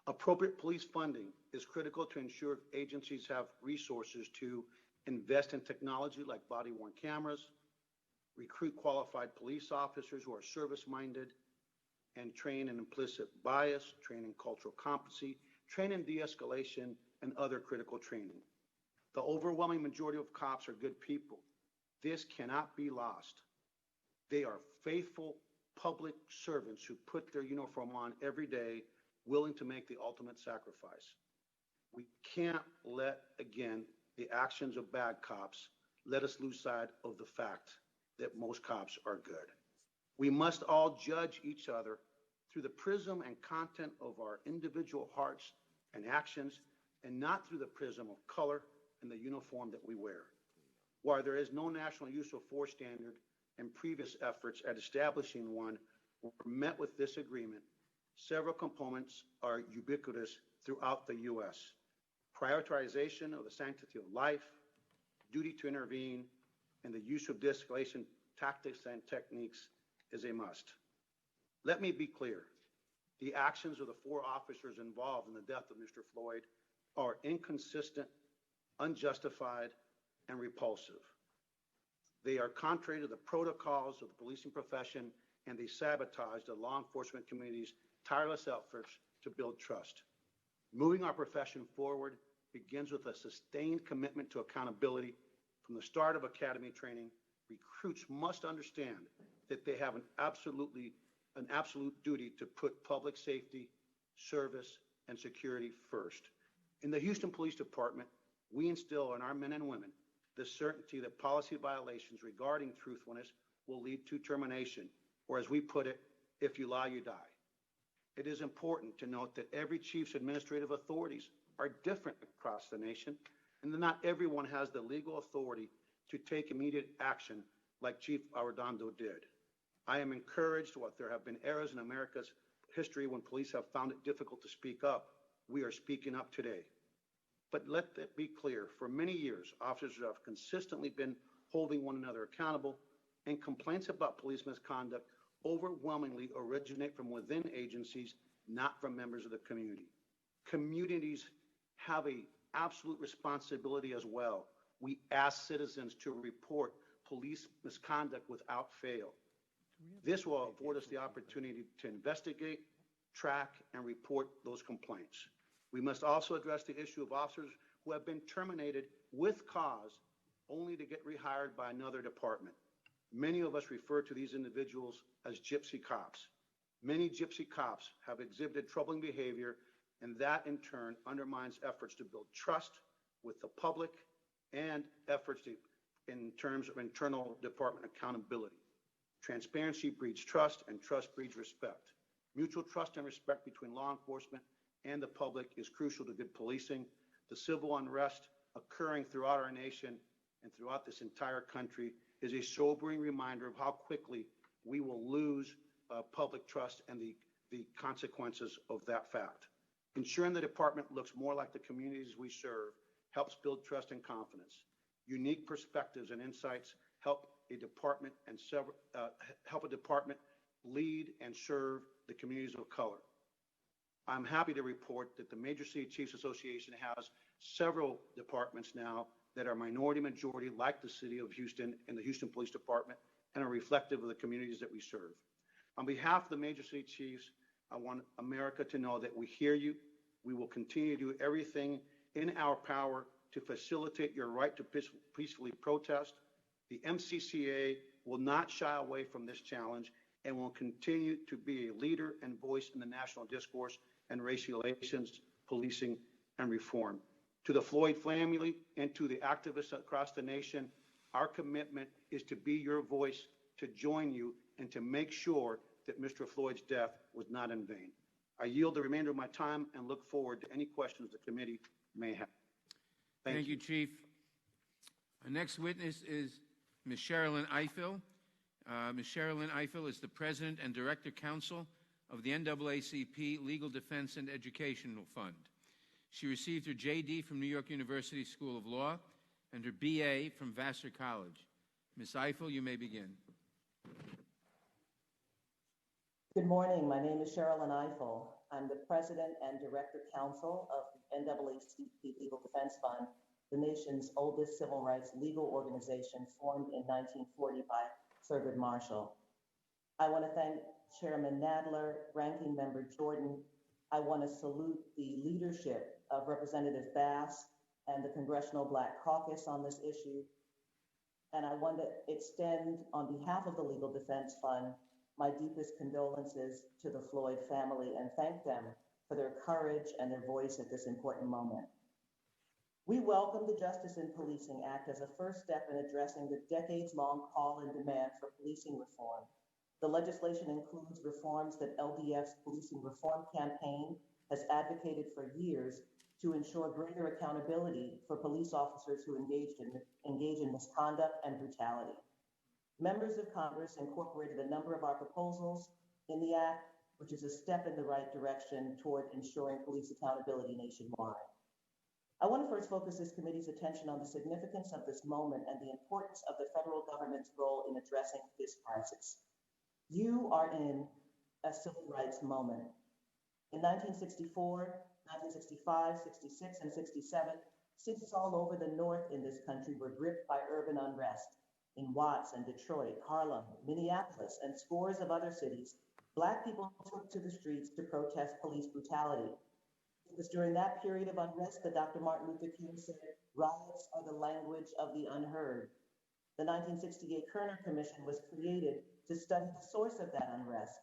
Appropriate police funding is critical to ensure agencies have resources to invest in technology like body-worn cameras, recruit qualified police officers who are service-minded, and train in implicit bias, train in cultural competency, train in de-escalation, and other critical training. The overwhelming majority of cops are good people. This cannot be lost. They are faithful public servants who put their uniform on every day, willing to make the ultimate sacrifice. We can't let, again, the actions of bad cops let us lose sight of the fact that most cops are good. We must all judge each other through the prism and content of our individual hearts and actions, and not through the prism of color and the uniform that we wear. While there is no national use of force standard and previous efforts at establishing one were met with disagreement, several components are ubiquitous throughout the U.S. Prioritization of the sanctity of life, duty to intervene, and the use of de-escalation tactics and techniques is a must. Let me be clear. The actions of the 4 officers involved in the death of Mr. Floyd are inconsistent, unjustified, and repulsive. They are contrary to the protocols of the policing profession, and they sabotage the law enforcement community's tireless efforts to build trust. Moving our profession forward begins with a sustained commitment to accountability. From the start of academy training, recruits must understand that they have an absolute duty to put public safety, service, and security first. In the Houston Police Department, we instill in our men and women the certainty that policy violations regarding truthfulness will lead to termination, or as we put it, if you lie, you die. It is important to note that every chief's administrative authorities are different across the nation, and that not everyone has the legal authority to take immediate action like Chief Arredondo did. I am encouraged what there have been eras in America's history when police have found it difficult to speak up. We are speaking up today. But let it be clear, for many years, officers have consistently been holding one another accountable, and complaints about police misconduct overwhelmingly originate from within agencies, not from members of the community. Communities have an absolute responsibility as well. We ask citizens to report police misconduct without fail. This will afford us the opportunity to investigate, track, and report those complaints. We must also address the issue of officers who have been terminated with cause only to get rehired by another department. Many of us refer to these individuals as gypsy cops. Many gypsy cops have exhibited troubling behavior, and that in turn undermines efforts to build trust with the public and efforts in terms of internal department accountability. Transparency breeds trust, and trust breeds respect. Mutual trust and respect between law enforcement and the public is crucial to good policing. The civil unrest occurring throughout our nation and throughout this entire country is a sobering reminder of how quickly we will lose public trust and the consequences of that fact. Ensuring the department looks more like the communities we serve helps build trust and confidence. Unique perspectives and insights help a department lead and serve the communities of color. I'm happy to report that the Major City Chiefs Association has several departments now that are minority majority, like the City of Houston and the Houston Police Department, and are reflective of the communities that we serve. On behalf of the Major City Chiefs, I want America to know that we hear you. We will continue to do everything in our power to facilitate your right to peacefully protest. The MCCA will not shy away from this challenge and will continue to be a leader and voice in the national discourse and race relations, policing, and reform. To the Floyd family and to the activists across the nation, our commitment is to be your voice, to join you, and to make sure that Mr. Floyd's death was not in vain. I yield the remainder of my time and look forward to any questions the committee may have. Thank you, Chief. Our next witness is Ms. Sherilyn Ifill. Ms. Sherilyn Ifill is the President and Director Counsel of the NAACP Legal Defense and Educational Fund. She received her JD from New York University School of Law and her BA from Vassar College. Ms. Ifill, you may begin. Good morning. My name is Sherilyn Ifill. I'm the President and Director Counsel of the NAACP Legal Defense Fund, the nation's oldest civil rights legal organization formed in 1940 by Thurgood Marshall. I want to thank Chairman Nadler, Ranking Member Jordan. I want to salute the leadership of Representative Bass and the Congressional Black Caucus on this issue. And I want to extend, on behalf of the Legal Defense Fund, my deepest condolences to the Floyd family and thank them for their courage and their voice at this important moment. We welcome the Justice in Policing Act as a first step in addressing the decades-long call and demand for policing reform. The legislation includes reforms that LDF's Policing Reform Campaign has advocated for years to ensure greater accountability for police officers who engage in misconduct and brutality. Members of Congress incorporated a number of our proposals in the Act, which is a step in the right direction toward ensuring police accountability nationwide. I want to first focus this committee's attention on the significance of this moment and the importance of the federal government's role in addressing this crisis. You are in a civil rights moment. In 1964, 1965, 66, and 67, cities all over the North in this country were gripped by urban unrest. In Watts and Detroit, Harlem, Minneapolis, and scores of other cities, Black people took to the streets to protest police brutality. It was during that period of unrest that Dr. Martin Luther King said, "Riots are the language of the unheard." The 1968 Kerner Commission was created to study the source of that unrest.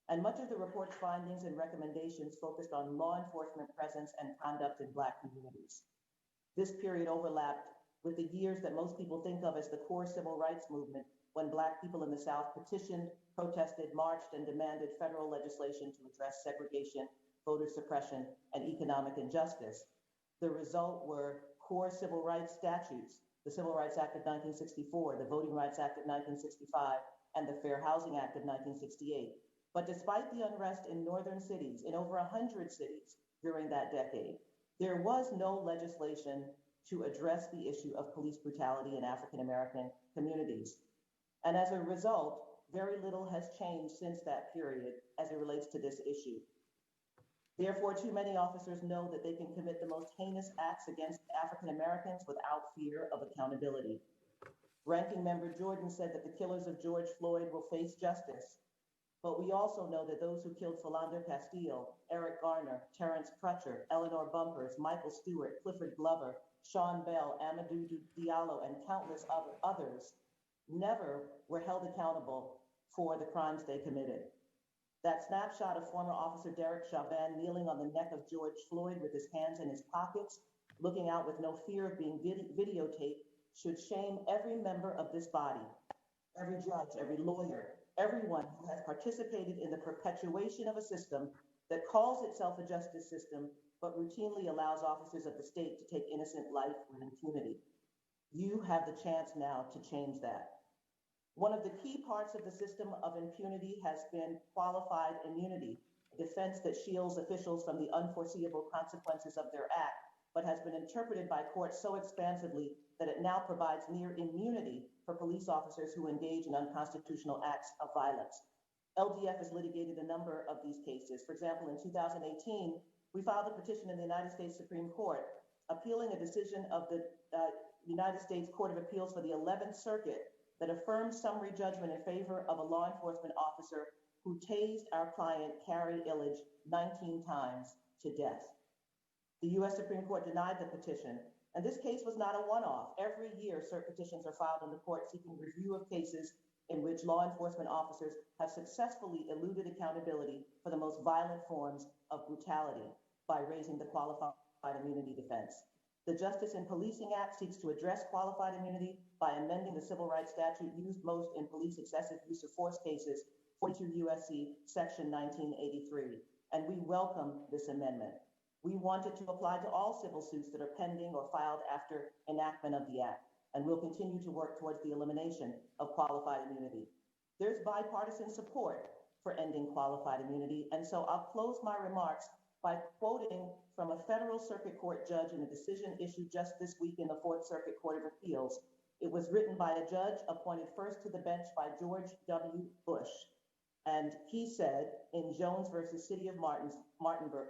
And much of the report's findings and recommendations focused on law enforcement presence and conduct in Black communities. This period overlapped with the years that most people think of as the core civil rights movement, when Black people in the South petitioned, protested, marched, and demanded federal legislation to address segregation, voter suppression, and economic injustice. The result were core civil rights statutes, the Civil Rights Act of 1964, the Voting Rights Act of 1965, and the Fair Housing Act of 1968. But despite the unrest in northern cities, in over 100 cities during that decade, there was no legislation to address the issue of police brutality in African American communities. And as a result, very little has changed since that period as it relates to this issue. Therefore, too many officers know that they can commit the most heinous acts against African Americans without fear of accountability. Ranking Member Jordan said that the killers of George Floyd will face justice. But we also know that those who killed Philando Castile, Eric Garner, Terrence Crutcher, Eleanor Bumpers, Michael Stewart, Clifford Glover, Sean Bell, Amadou Diallo, and countless others never were held accountable for the crimes they committed. That snapshot of former Officer Derek Chauvin kneeling on the neck of George Floyd with his hands in his pockets, looking out with no fear of being videotaped, should shame every member of this body, every judge, every lawyer, everyone who has participated in the perpetuation of a system that calls itself a justice system, but routinely allows officers of the state to take innocent life with impunity. You have the chance now to change that. One of the key parts of the system of impunity has been qualified immunity, a defense that shields officials from the unforeseeable consequences of their act, but has been interpreted by courts so expansively that it now provides near immunity for police officers who engage in unconstitutional acts of violence. LDF has litigated a number of these cases. For example, in 2018, we filed a petition in the United States Supreme Court appealing a decision of the United States Court of Appeals for the 11th Circuit that affirmed summary judgment in favor of a law enforcement officer who tased our client, Carrie Illich, 19 times to death. The U.S. Supreme Court denied the petition, and this case was not a one-off. Every year, cert petitions are filed in the court seeking review of cases in which law enforcement officers have successfully eluded accountability for the most violent forms of brutality by raising the qualified immunity defense. The Justice in Policing Act seeks to address qualified immunity by amending the civil rights statute used most in police excessive use of force cases, 42 U.S.C. Section 1983, and we welcome this amendment. We want it to apply to all civil suits that are pending or filed after enactment of the Act, and we'll continue to work towards the elimination of qualified immunity. There's bipartisan support for ending qualified immunity, and so I'll close my remarks by quoting from a federal circuit court judge in a decision issued just this week in the Fourth Circuit Court of Appeals. It was written by a judge appointed first to the bench by George W. Bush, and he said in Jones versus City of Martinsburg,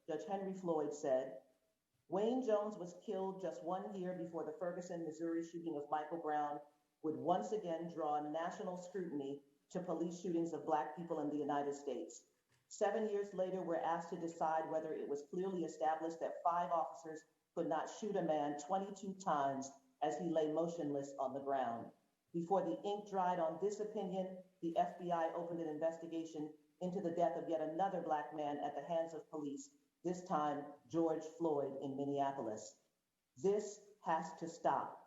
Judge Henry Floyd said, Wayne Jones was killed just 1 year before the Ferguson, Missouri shooting of Michael Brown would once again draw national scrutiny to police shootings of Black people in the United States. 7 years later, we're asked to decide whether it was clearly established that 5 officers could not shoot a man 22 times as he lay motionless on the ground. Before the ink dried on this opinion, the FBI opened an investigation into the death of yet another Black man at the hands of police, this time George Floyd in Minneapolis. This has to stop.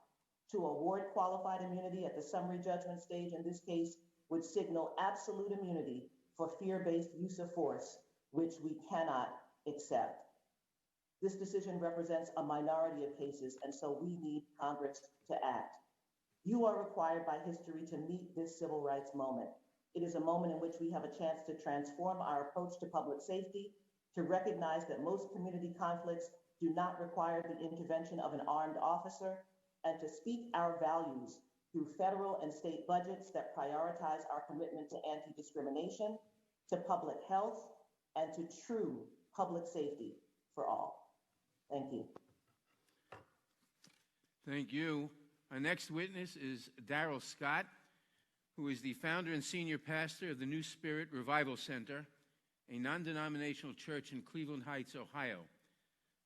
To award qualified immunity at the summary judgment stage in this case would signal absolute immunity for fear-based use of force, which we cannot accept. This decision represents a minority of cases, and so we need Congress to act. You are required by history to meet this civil rights moment. It is a moment in which we have a chance to transform our approach to public safety, to recognize that most community conflicts do not require the intervention of an armed officer, and to speak our values through federal and state budgets that prioritize our commitment to anti-discrimination, to public health, and to true public safety for all. Thank you. Thank you. Our next witness is Darrell Scott, who is the founder and senior pastor of the New Spirit Revival Center, a non-denominational church in Cleveland Heights, Ohio.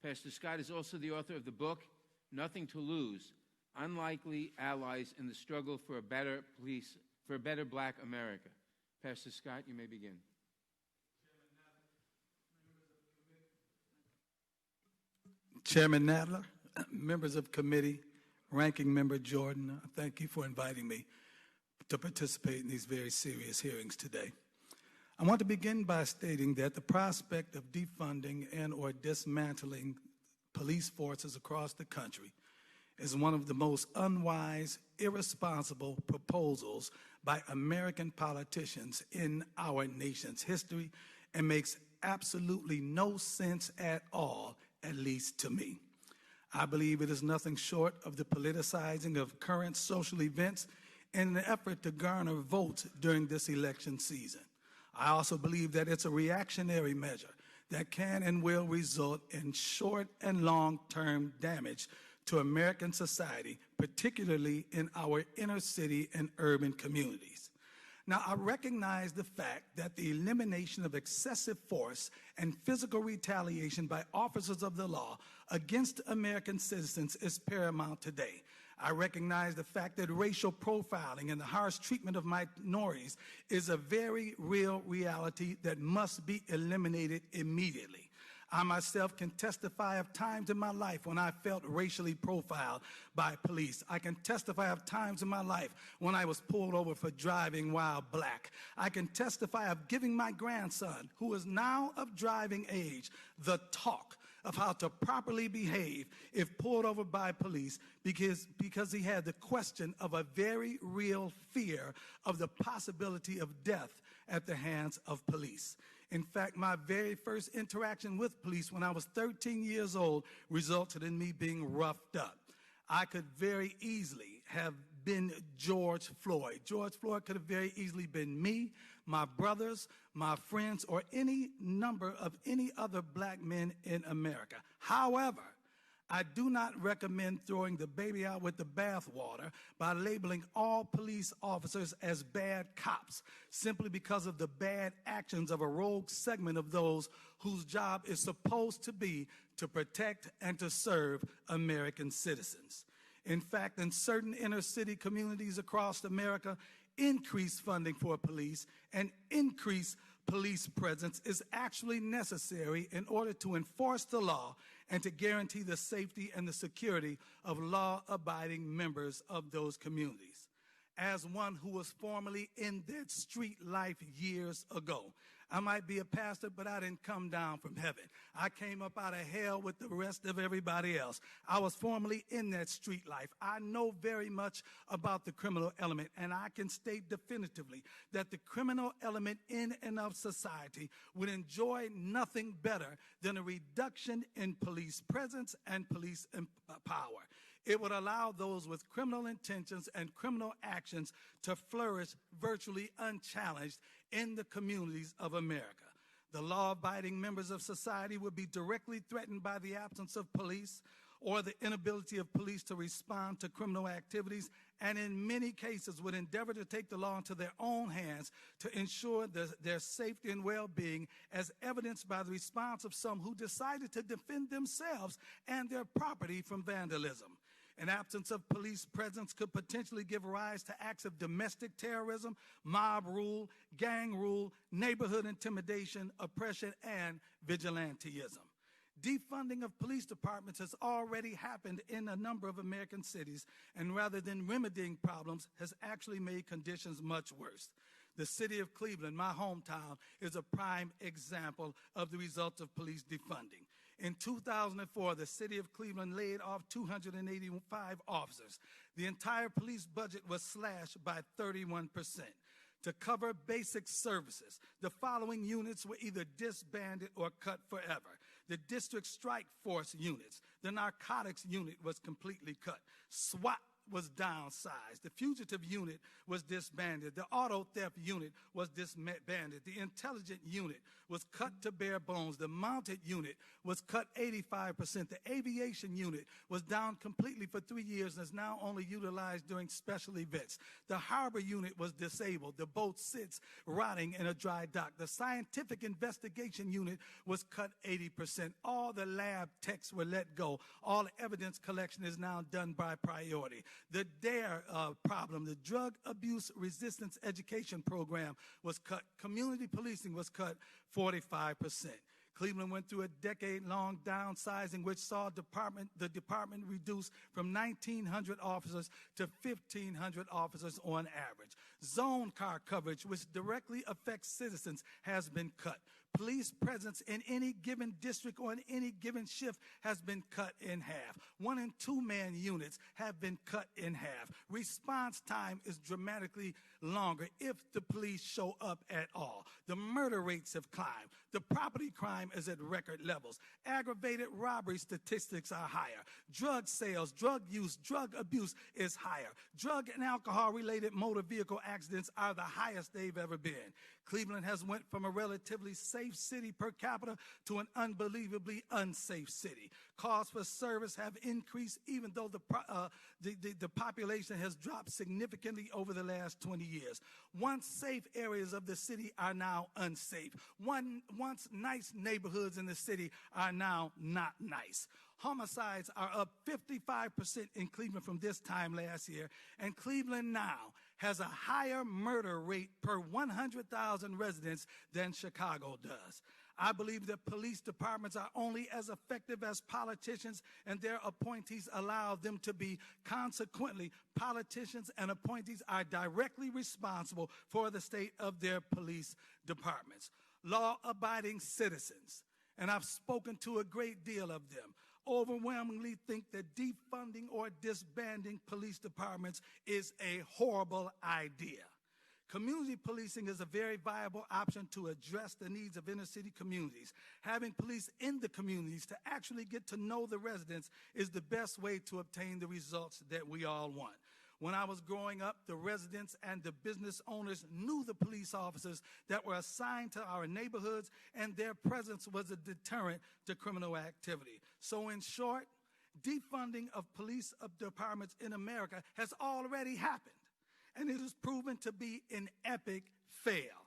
Pastor Scott is also the author of the book, Nothing to Lose, Unlikely Allies in the Struggle for a Better Black America. Pastor Scott, you may begin. Chairman Nadler, members of committee, Ranking Member Jordan, thank you for inviting me to participate in these very serious hearings today. I want to begin by stating that the prospect of defunding and or dismantling police forces across the country is one of the most unwise, irresponsible proposals by American politicians in our nation's history and makes absolutely no sense at all, at least to me. I believe it is nothing short of the politicizing of current social events in an effort to garner votes during this election season. I also believe that it's a reactionary measure that can and will result in short and long-term damage to American society, particularly in our inner city and urban communities. Now, I recognize the fact that the elimination of excessive force and physical retaliation by officers of the law against American citizens is paramount today. I recognize the fact that racial profiling and the harsh treatment of minorities is a very real reality that must be eliminated immediately. I myself can testify of times in my life when I felt racially profiled by police. I can testify of times in my life when I was pulled over for driving while black. I can testify of giving my grandson, who is now of driving age, the talk of how to properly behave if pulled over by police because he had the question of a very real fear of the possibility of death at the hands of police. In fact, my very first interaction with police when I was 13 years old resulted in me being roughed up. I could very easily have been George Floyd. George Floyd could have very easily been me, my brothers, my friends, or any number of any other black men in America. However, I do not recommend throwing the baby out with the bathwater by labeling all police officers as bad cops simply because of the bad actions of a rogue segment of those whose job is supposed to be to protect and to serve American citizens. In fact, in certain inner city communities across America, increased funding for police and increased police presence is actually necessary in order to enforce the law and to guarantee the safety and the security of law-abiding members of those communities. As one who was formerly in that street life years ago, I might be a pastor, but I didn't come down from heaven. I came up out of hell with the rest of everybody else. I was formerly in that street life. I know very much about the criminal element, and I can state definitively that the criminal element in and of society would enjoy nothing better than a reduction in police presence and police power. It would allow those with criminal intentions and criminal actions to flourish virtually unchallenged in the communities of America. The law-abiding members of society would be directly threatened by the absence of police or the inability of police to respond to criminal activities, and in many cases would endeavor to take the law into their own hands to ensure their safety and well-being, as evidenced by the response of some who decided to defend themselves and their property from vandalism. An absence of police presence could potentially give rise to acts of domestic terrorism, mob rule, gang rule, neighborhood intimidation, oppression, and vigilantism. Defunding of police departments has already happened in a number of American cities, and rather than remedying problems, has actually made conditions much worse. The city of Cleveland, my hometown, is a prime example of the results of police defunding. In 2004, the city of Cleveland laid off 285 officers. The entire police budget was slashed by 31%. To cover basic services, the following units were either disbanded or cut forever. The district strike force units, the narcotics unit was completely cut. SWAT was downsized. The fugitive unit was disbanded. The auto theft unit was disbanded. The intelligence unit was cut to bare bones. The mounted unit was cut 85%. The aviation unit was down completely for 3 years and is now only utilized during special events. The harbor unit was disabled. The boat sits rotting in a dry dock. The scientific investigation unit was cut 80%. All the lab techs were let go. All evidence collection is now done by priority. The DARE problem, the Drug Abuse Resistance Education Program, was cut. Community policing was cut 45%. Cleveland went through a decade-long downsizing, which saw the department reduced from 1,900 officers to 1,500 officers on average. Zone car coverage, which directly affects citizens, has been cut. Police presence in any given district or in any given shift has been cut in half. 1- and 2-man units have been cut in half. Response time is dramatically longer if the police show up at all. The murder rates have climbed. The property crime is at record levels. Aggravated robbery statistics are higher. Drug sales, drug use, drug abuse is higher. Drug and alcohol-related motor vehicle accidents are the highest they've ever been. Cleveland has went from a relatively safe city per capita to an unbelievably unsafe city. Calls for service have increased even though the population has dropped significantly over the last 20 years. Once safe areas of the city are now unsafe. Once nice neighborhoods in the city are now not nice. Homicides are up 55% in Cleveland from this time last year, and Cleveland now has a higher murder rate per 100,000 residents than Chicago does. I believe that police departments are only as effective as politicians and their appointees allow them to be. Consequently, politicians and appointees are directly responsible for the state of their police departments. Law-abiding citizens, and I've spoken to a great deal of them, overwhelmingly think that defunding or disbanding police departments is a horrible idea. Community policing is a very viable option to address the needs of inner city communities. Having police in the communities to actually get to know the residents is the best way to obtain the results that we all want. When I was growing up, the residents and the business owners knew the police officers that were assigned to our neighborhoods, and their presence was a deterrent to criminal activity. So in short, defunding of police departments in America has already happened, and it has proven to be an epic fail.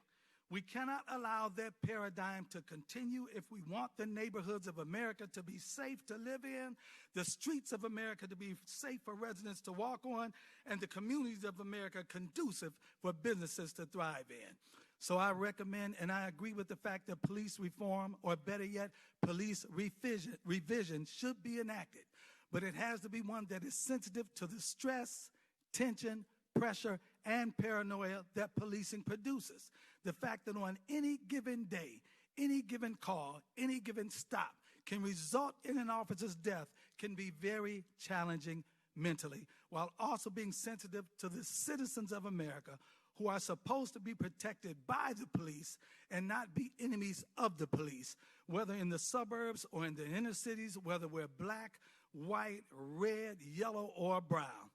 We cannot allow that paradigm to continue if we want the neighborhoods of America to be safe to live in, the streets of America to be safe for residents to walk on, and the communities of America conducive for businesses to thrive in. So I recommend and I agree with the fact that police reform, or better yet, police revision should be enacted. But it has to be one that is sensitive to the stress, tension, pressure, and paranoia that policing produces. The fact that on any given day, any given call, any given stop can result in an officer's death can be very challenging mentally, while also being sensitive to the citizens of America who are supposed to be protected by the police and not be enemies of the police, whether in the suburbs or in the inner cities, whether we're black, white, red, yellow, or brown.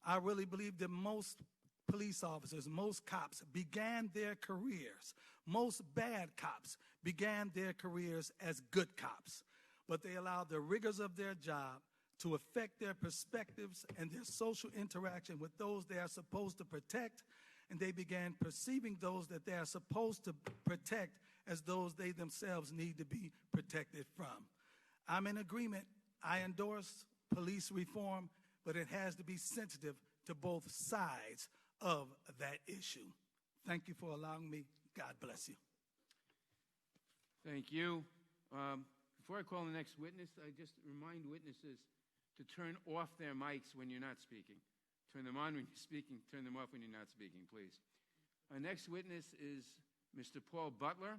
I really believe that most police officers, most cops began their careers. Most bad cops began their careers as good cops, but they allowed the rigors of their job to affect their perspectives and their social interaction with those they are supposed to protect, and they began perceiving those that they are supposed to protect as those they themselves need to be protected from. I'm in agreement. I endorse police reform, but it has to be sensitive to both sides of that issue. Thank you for allowing me. God bless you. Thank you. Before I call the next witness, I just remind witnesses to turn off their mics when you're not speaking. Turn them on when you're speaking, turn them off when you're not speaking, please. Our next witness is Mr. Paul Butler.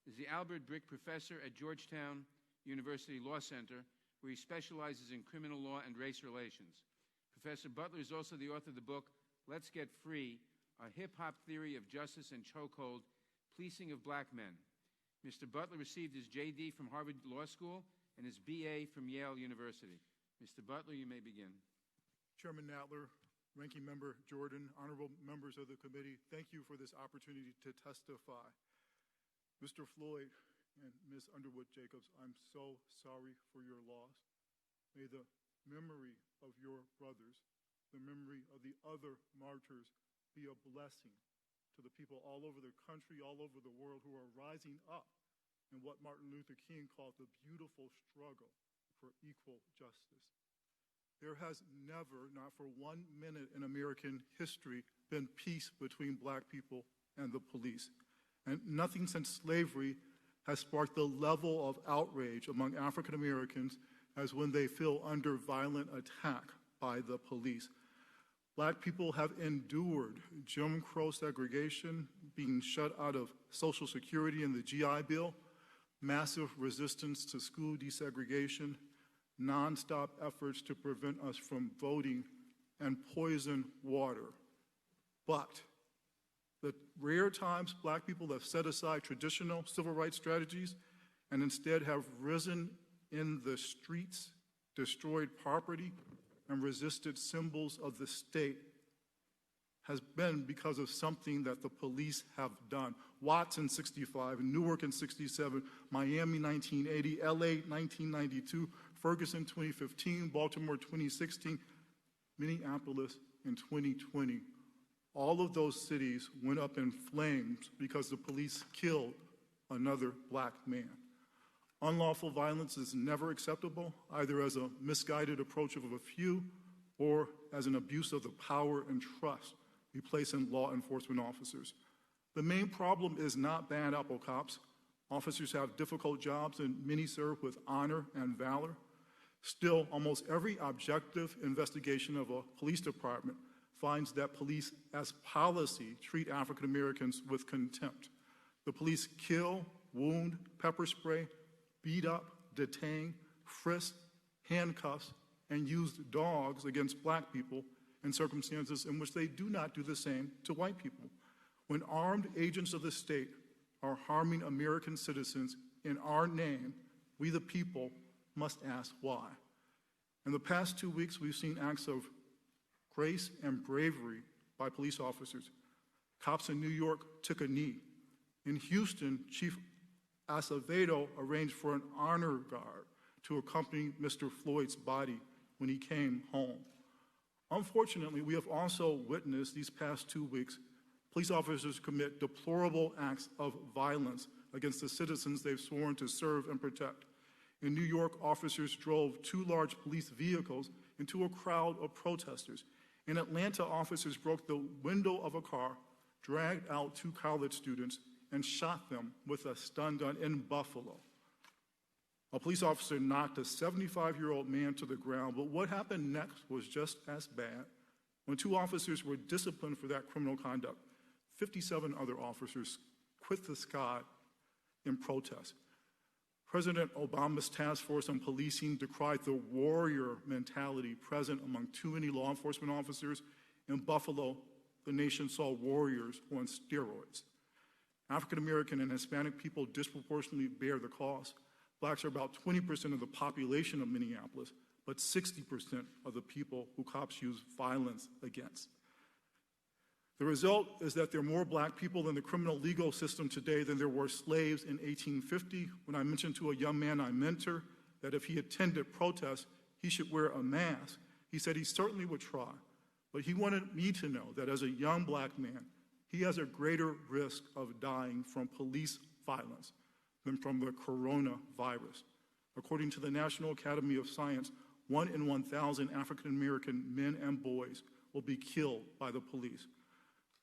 He's the Albert Brick Professor at Georgetown University Law Center, where he specializes in criminal law and race relations. Professor Butler is also the author of the book, Let's Get Free, A Hip-Hop Theory of Justice and Chokehold, Policing of Black Men. Mr. Butler received his J.D. from Harvard Law School and his B.A. from Yale University. Mr. Butler, you may begin. Chairman Nadler, Ranking Member Jordan, honorable members of the committee, thank you for this opportunity to testify. Mr. Floyd and Ms. Underwood Jacobs, I'm so sorry for your loss. May the memory of your brothers, the memory of the other martyrs, be a blessing to the people all over the country, all over the world who are rising up in what Martin Luther King called the beautiful struggle for equal justice. There has never, not for 1 minute in American history, been peace between black people and the police. And nothing since slavery has sparked the level of outrage among African Americans as when they feel under violent attack by the police. Black people have endured Jim Crow segregation, being shut out of Social Security and the GI Bill, massive resistance to school desegregation, nonstop efforts to prevent us from voting, and poison water. But the rare times black people have set aside traditional civil rights strategies and instead have risen in the streets, destroyed property, and resisted symbols of the state, has been because of something that the police have done. Watts in 65, Newark in 67, Miami 1980, LA 1992, Ferguson 2015, Baltimore 2016, Minneapolis in 2020. All of those cities went up in flames because the police killed another black man. Unlawful violence is never acceptable, either as a misguided approach of a few or as an abuse of the power and trust we place in law enforcement officers. The main problem is not bad apple cops. Officers have difficult jobs and many serve with honor and valor. Still, almost every objective investigation of a police department finds that police, as policy, treat African Americans with contempt. The police kill, wound, pepper spray, beat up, detain, frisk, handcuffs, and use dogs against black people in circumstances in which they do not do the same to white people. When armed agents of the state are harming American citizens in our name, we the people must ask why. In the past 2 weeks, we've seen acts of grace and bravery by police officers. Cops in New York took a knee. In Houston, Chief Acevedo arranged for an honor guard to accompany Mr. Floyd's body when he came home. Unfortunately, we have also witnessed these past 2 weeks police officers commit deplorable acts of violence against the citizens they've sworn to serve and protect. In New York, officers drove 2 large police vehicles into a crowd of protesters. In Atlanta, officers broke the window of a car, dragged out 2 college students, and shot them with a stun gun in Buffalo. A police officer knocked a 75-year-old man to the ground, but what happened next was just as bad. When 2 officers were disciplined for that criminal conduct, 57 other officers quit the squad in protest. President Obama's task force on policing decried the warrior mentality present among too many law enforcement officers. In Buffalo, the nation saw warriors on steroids. African American and Hispanic people disproportionately bear the cost. Blacks are about 20% of the population of Minneapolis, but 60% of the people who cops use violence against. The result is that there are more black people in the criminal legal system today than there were slaves in 1850. When I mentioned to a young man I mentor that if he attended protests, he should wear a mask, he said he certainly would try. But he wanted me to know that as a young black man, he has a greater risk of dying from police violence than from the coronavirus. According to the National Academy of Science, 1 in 1,000 African American men and boys will be killed by the police.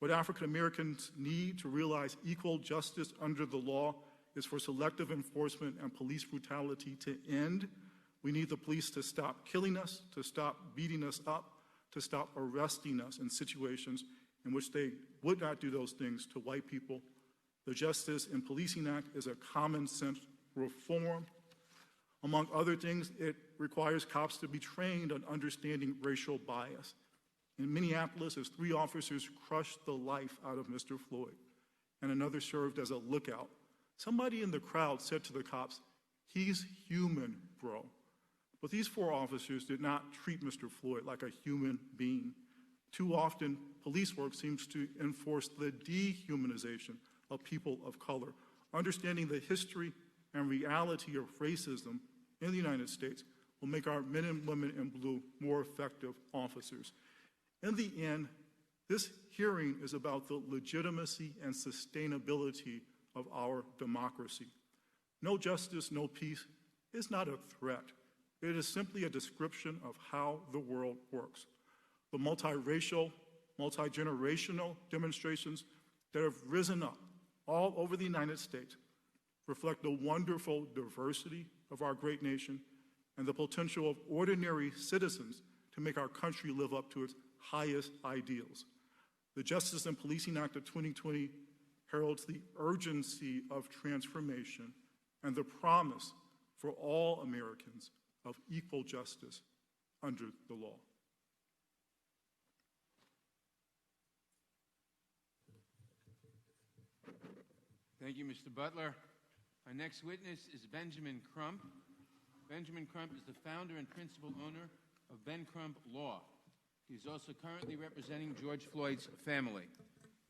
What African Americans need to realize equal justice under the law is for selective enforcement and police brutality to end. We need the police to stop killing us, to stop beating us up, to stop arresting us in situations in which they would not do those things to white people. The Justice in Policing Act is a common sense reform. Among other things, it requires cops to be trained on understanding racial bias. In Minneapolis, as 3 officers crushed the life out of Mr. Floyd, and another served as a lookout, somebody in the crowd said to the cops, "He's human, bro." But these 4 officers did not treat Mr. Floyd like a human being. Too often, police work seems to enforce the dehumanization of people of color. Understanding the history and reality of racism in the United States will make our men and women in blue more effective officers. In the end, this hearing is about the legitimacy and sustainability of our democracy. No justice, no peace is not a threat. It is simply a description of how the world works. The multiracial, multi-generational demonstrations that have risen up all over the United States reflect the wonderful diversity of our great nation and the potential of ordinary citizens to make our country live up to its highest ideals. The Justice and Policing Act of 2020 heralds the urgency of transformation and the promise for all Americans of equal justice under the law. Thank you, Mr. Butler. Our next witness is Benjamin Crump. Benjamin Crump is the founder and principal owner of Ben Crump Law. He is also currently representing George Floyd's family.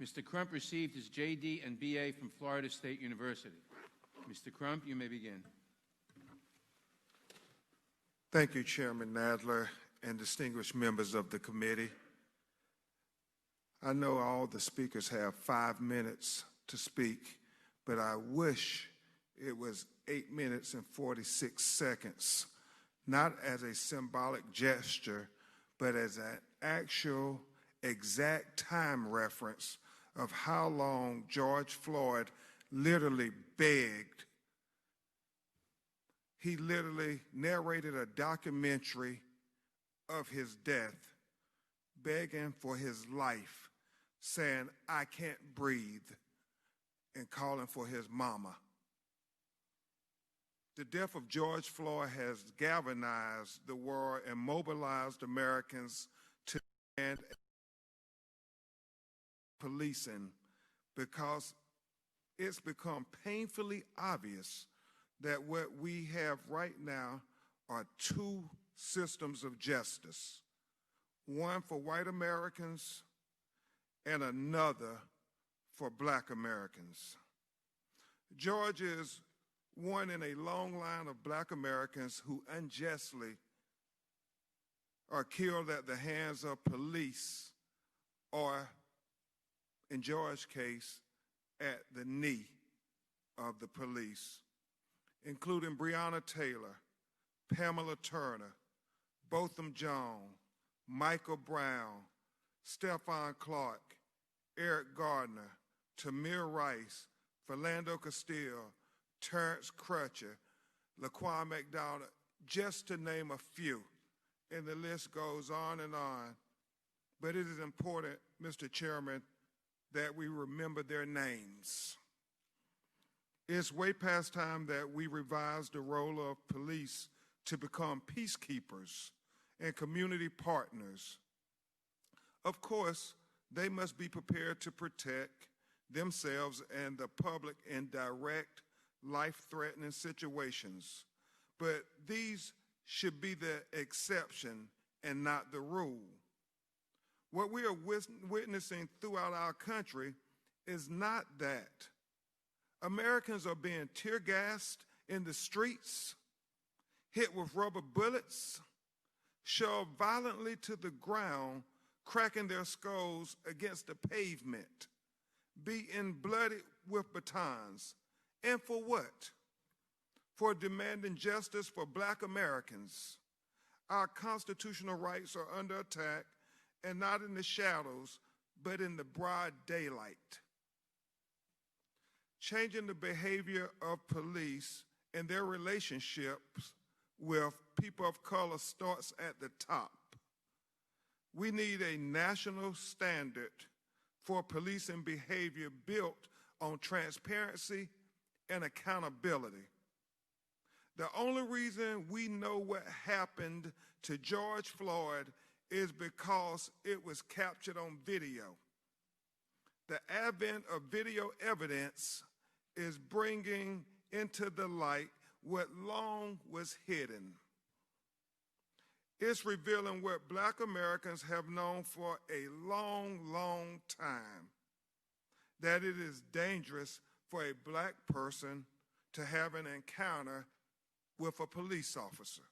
Mr. Crump received his JD and BA from Florida State University. Mr. Crump, you may begin. Thank you, Chairman Nadler and distinguished members of the committee. I know all the speakers have 5 minutes to speak, but I wish it was 8 minutes and 46 seconds, not as a symbolic gesture, but as an actual exact time reference of how long George Floyd literally begged. He literally narrated a documentary of his death, begging for his life, saying, "I can't breathe," and calling for his mama. The death of George Floyd has galvanized the world and mobilized Americans to stand policing, because it's become painfully obvious that what we have right now are two systems of justice, one for white Americans and another for black Americans. George is one in a long line of black Americans who unjustly are killed at the hands of police, or in George's case, at the knee of the police, including Breonna Taylor, Pamela Turner, Botham Jean, Michael Brown, Stephon Clark, Eric Gardner, Tamir Rice, Philando Castile, Terrence Crutcher, Laquan McDonald, just to name a few. And the list goes on and on. But it is important, Mr. Chairman, that we remember their names. It's way past time that we revise the role of police to become peacekeepers and community partners. Of course, they must be prepared to protect themselves and the public in direct, life-threatening situations. But these should be the exception and not the rule. What we are witnessing throughout our country is not that. Americans are being tear gassed in the streets, hit with rubber bullets, shoved violently to the ground, cracking their skulls against the pavement, beaten bloody with batons. And for what? For demanding justice for black Americans. Our constitutional rights are under attack, and not in the shadows, but in the broad daylight. Changing the behavior of police and their relationships with people of color starts at the top. We need a national standard for policing behavior built on transparency and accountability. The only reason we know what happened to George Floyd is because it was captured on video. The advent of video evidence is bringing into the light what long was hidden. It's revealing what black Americans have known for a long, long time, that it is dangerous for a black person to have an encounter with a police officer.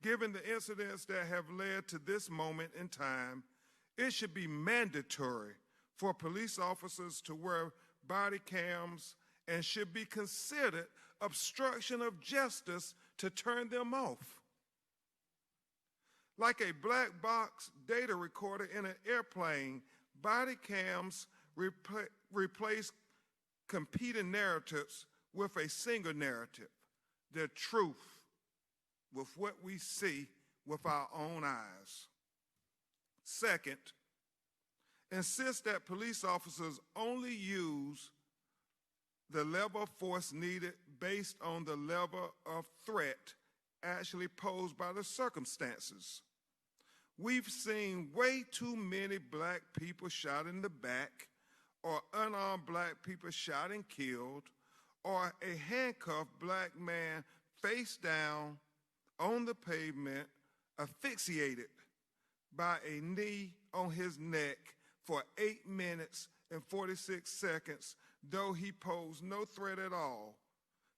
Given the incidents that have led to this moment in time, it should be mandatory for police officers to wear body cams and should be considered obstruction of justice to turn them off. Like a black box data recorder in an airplane, body cams replace competing narratives with a single narrative, the truth, with what we see with our own eyes. Second, insist that police officers only use the level of force needed based on the level of threat actually posed by the circumstances. We've seen way too many black people shot in the back, or unarmed black people shot and killed, or a handcuffed black man face down on the pavement, asphyxiated by a knee on his neck for 8 minutes and 46 seconds, though he posed no threat at all.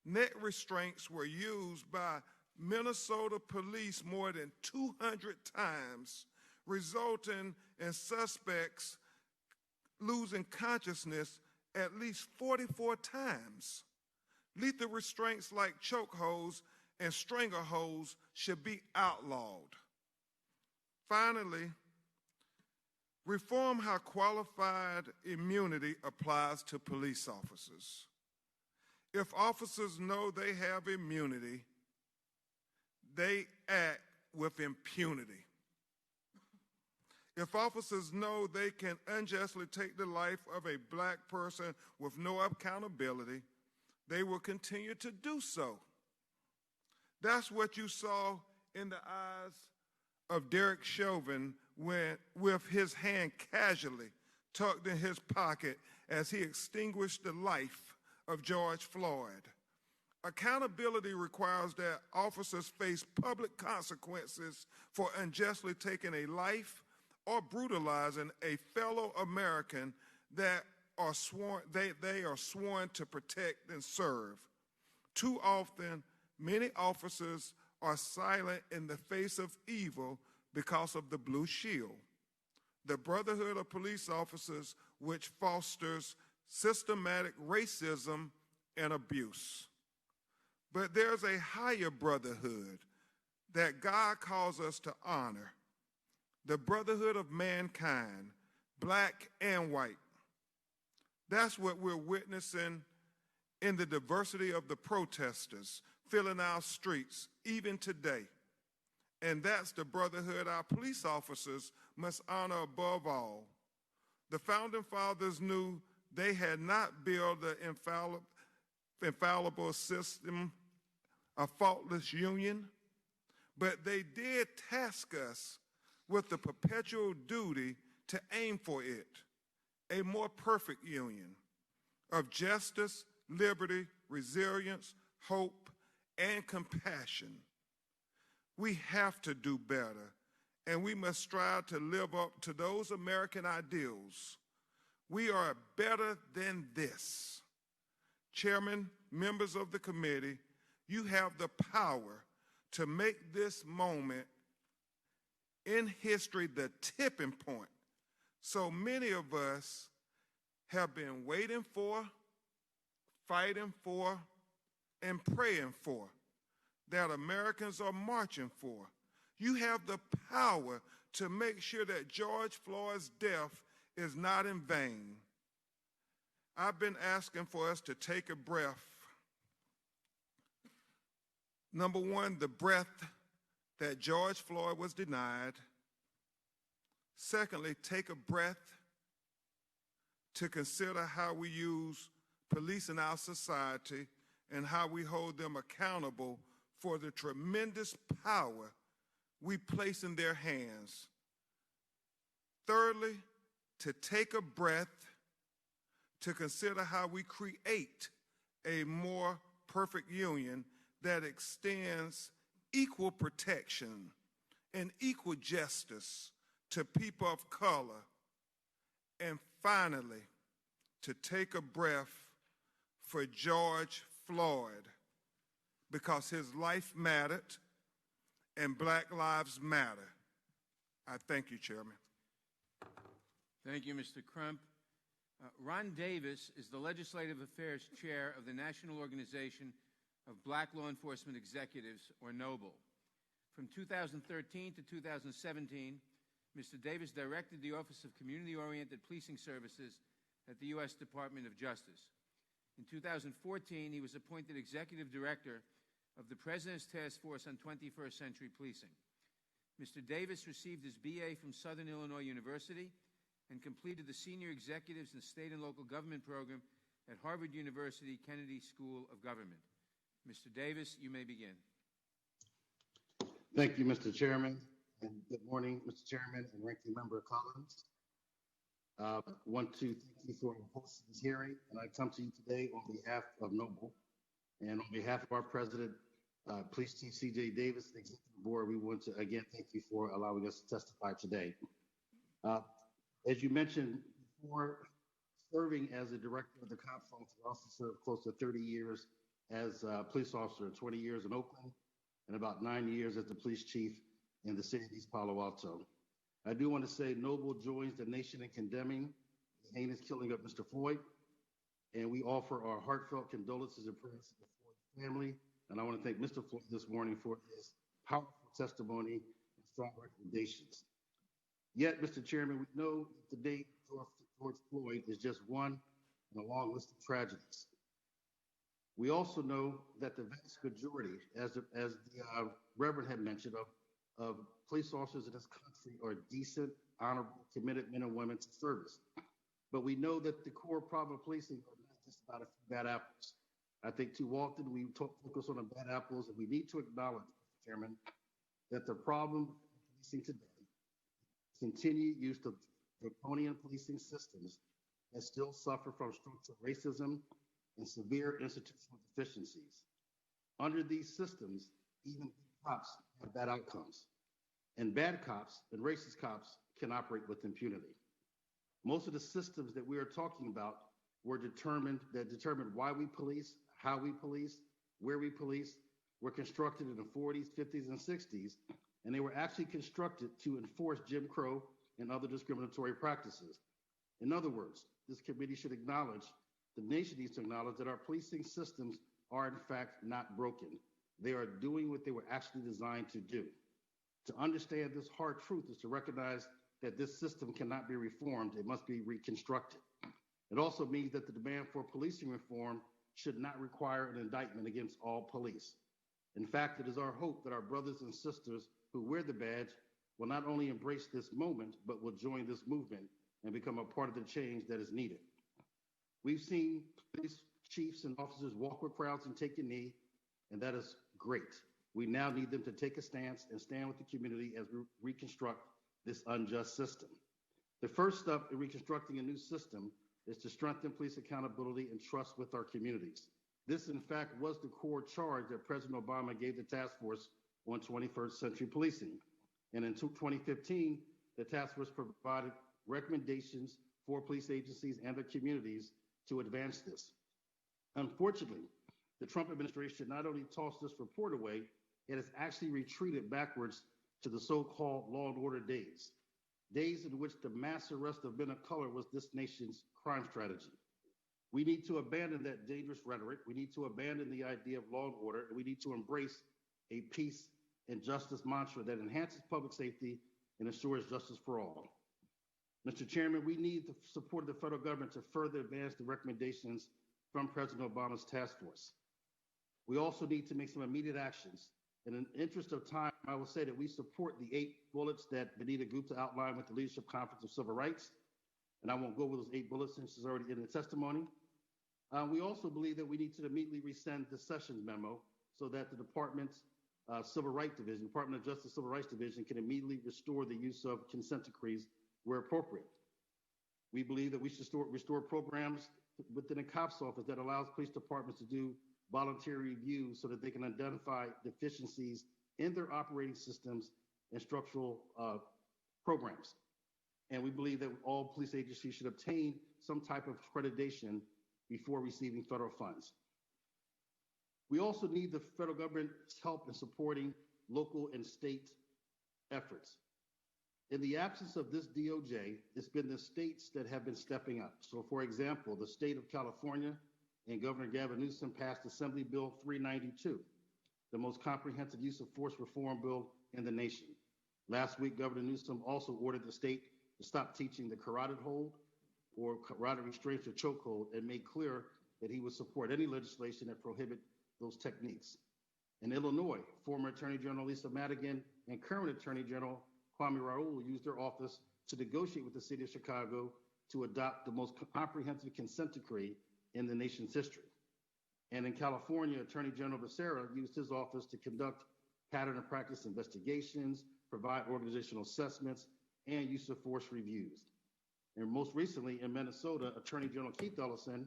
Neck restraints were used by Minnesota police more than 200 times, resulting in suspects losing consciousness at least 44 times. Lethal restraints like chokeholds and strangleholds should be outlawed. Finally, reform how qualified immunity applies to police officers. If officers know they have immunity, they act with impunity. If officers know they can unjustly take the life of a black person with no accountability, they will continue to do so. That's what you saw in the eyes of Derek Chauvin with his hand casually tucked in his pocket as he extinguished the life of George Floyd. Accountability requires that officers face public consequences for unjustly taking a life or brutalizing a fellow American that they are sworn to protect and serve. Too often, many officers are silent in the face of evil because of the Blue Shield, the Brotherhood of Police Officers, which fosters systematic racism and abuse. But there's a higher brotherhood that God calls us to honor, the brotherhood of mankind, black and white. That's what we're witnessing in the diversity of the protesters filling our streets, even today. And that's the brotherhood our police officers must honor above all. The Founding Fathers knew they had not built the infallible system, a faultless union, but they did task us with the perpetual duty to aim for it, a more perfect union of justice, liberty, resilience, hope, and compassion. We have to do better, and we must strive to live up to those American ideals. We are better than this. Chairman, members of the committee, you have the power to make this moment in history the tipping point so many of us have been waiting for, fighting for, and praying for, that Americans are marching for. You have the power to make sure that George Floyd's death is not in vain. I've been asking for us to take a breath. Number one, the breath that George Floyd was denied. Secondly, take a breath to consider how we use police in our society and how we hold them accountable for the tremendous power we place in their hands. Thirdly, to take a breath to consider how we create a more perfect union that extends equal protection and equal justice to people of color. And finally, to take a breath for George Floyd, because his life mattered and Black lives matter. I thank you, Chairman. Thank you, Mr. Crump. Ron Davis is the Legislative Affairs Chair of the National Organization of Black Law Enforcement Executives, or NOBLE. From 2013 to 2017, Mr. Davis directed the Office of Community-Oriented Policing Services at the U.S. Department of Justice. In 2014, he was appointed Executive Director of the President's Task Force on 21st Century Policing. Mr. Davis received his BA from Southern Illinois University and completed the Senior Executives in State and Local Government program at Harvard University Kennedy School of Government. Mr. Davis, you may begin. Thank you, Mr. Chairman, and good morning, Mr. Chairman and Ranking Member Collins. I want to thank you for hosting this hearing, and I come to you today on behalf of NOBLE and on behalf of our President, Police Chief C.J. Davis, the Executive Board, we want to again thank you for allowing us to testify today. As you mentioned before, serving as the director of the cops office, I also served close to 30 years as a police officer, 20 years in Oakland, and about 9 years as the police chief in the city of East Palo Alto. I do want to say Noble joins the nation in condemning the heinous killing of Mr. Floyd, and we offer our heartfelt condolences and prayers to the Floyd family. And I want to thank Mr. Floyd this morning for his powerful testimony and strong recommendations. Yet, Mr. Chairman, we know that the date George Floyd is just one in a long list of tragedies. We also know that the vast majority, as the Reverend had mentioned, of police officers in this country are decent, honorable, committed men and women to service. But we know that the core problem of policing are not just about a few bad apples. I think too often we focus on the bad apples, and we need to acknowledge, Mr. Chairman, that the problem of policing today is continued use of draconian policing systems that still suffer from structural racism and severe institutional deficiencies. Under these systems, even cops have bad outcomes, and bad cops and racist cops can operate with impunity. Most of the systems that we are talking about were determined why we police, how we police, where we police, were constructed in the 40s, 50s, and 60s, and they were actually constructed to enforce Jim Crow and other discriminatory practices. In other words, this committee should acknowledge, the nation needs to acknowledge that our policing systems are in fact not broken. They are doing what they were actually designed to do. To understand this hard truth is to recognize that this system cannot be reformed, it must be reconstructed. It also means that the demand for policing reform should not require an indictment against all police. In fact, it is our hope that our brothers and sisters who wear the badge will not only embrace this moment, but will join this movement and become a part of the change that is needed. We've seen police chiefs and officers walk with crowds and take a knee, and that is great. We now need them to take a stance and stand with the community as we reconstruct this unjust system. The first step in reconstructing a new system is to strengthen police accountability and trust with our communities. This, in fact, was the core charge that President Obama gave the task force on 21st century policing. And in 2015, the task force provided recommendations for police agencies and their communities to advance this. Unfortunately, the Trump administration not only tossed this report away, it has actually retreated backwards to the so-called law and order days in which the mass arrest of men of color was this nation's crime strategy. We need to abandon that dangerous rhetoric. We need to abandon the idea of law and order, and we need to embrace a peace and justice mantra that enhances public safety and ensures justice for all. Mr. Chairman, we need the support of the federal government to further advance the recommendations from President Obama's task force. We also need to make some immediate actions. In the interest of time, I will say that we support the 8 bullets that Benita Gupta outlined with the Leadership Conference of Civil Rights, and I won't go over those 8 bullets since it's already in the testimony. We also believe that we need to immediately rescind the Sessions memo so that the Department's Civil Rights Division, Department of Justice Civil Rights Division, can immediately restore the use of consent decrees where appropriate. We believe that we should restore programs within the COPS office that allows police departments to do voluntary reviews so that they can identify deficiencies in their operating systems and structural programs. And we believe that all police agencies should obtain some type of accreditation before receiving federal funds. We also need the federal government's help in supporting local and state efforts. In the absence of this DOJ, it's been the states that have been stepping up. So, for example, the state of California and Governor Gavin Newsom passed Assembly Bill 392, the most comprehensive use of force reform bill in the nation. Last week, Governor Newsom also ordered the state to stop teaching the carotid hold or carotid restraints or chokehold and made clear that he would support any legislation that prohibit those techniques. In Illinois, former Attorney General Lisa Madigan and current Attorney General Kwame Raoul used their office to negotiate with the city of Chicago to adopt the most comprehensive consent decree in the nation's history. And in California, Attorney General Becerra used his office to conduct pattern and practice investigations, provide organizational assessments, and use of force reviews. And most recently in Minnesota, Attorney General Keith Ellison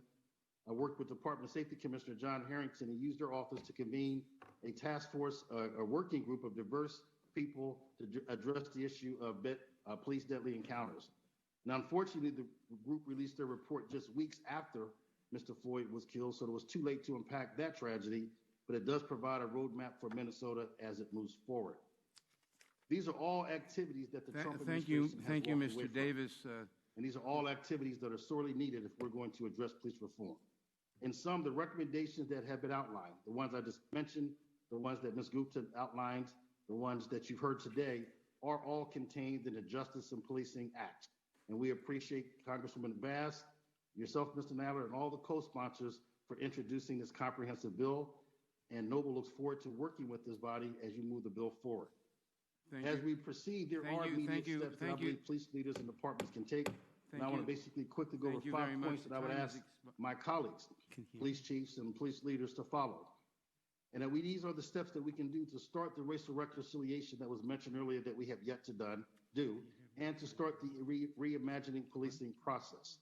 worked with Department of Safety Commissioner John Harrington and used their office to convene a task force, a working group of diverse people to address the issue of police deadly encounters. Now, unfortunately, the group released their report just weeks after Mr. Floyd was killed, so it was too late to unpack that tragedy, but it does provide a roadmap for Minnesota as it moves forward. These are all activities that the Trump administration has Thank you, walked away Mr. from. Davis. And these are all activities that are sorely needed if we're going to address police reform. In sum, the recommendations that have been outlined, the ones I just mentioned, the ones that Ms. Gupta outlined, the ones that you've heard today, are all contained in the Justice and Policing Act. And we appreciate Congresswoman Bass, yourself, Mr. Nadler, and all the co-sponsors for introducing this comprehensive bill. And Noble looks forward to working with this body as you move the bill forward. As we proceed, there are immediate steps that I believe police leaders and departments can take. And I want to basically quickly go over 5 points that I would ask my colleagues, police chiefs and police leaders to follow. And that these are the steps that we can do to start the racial reconciliation that was mentioned earlier that we have yet to do, and to start the reimagining policing process.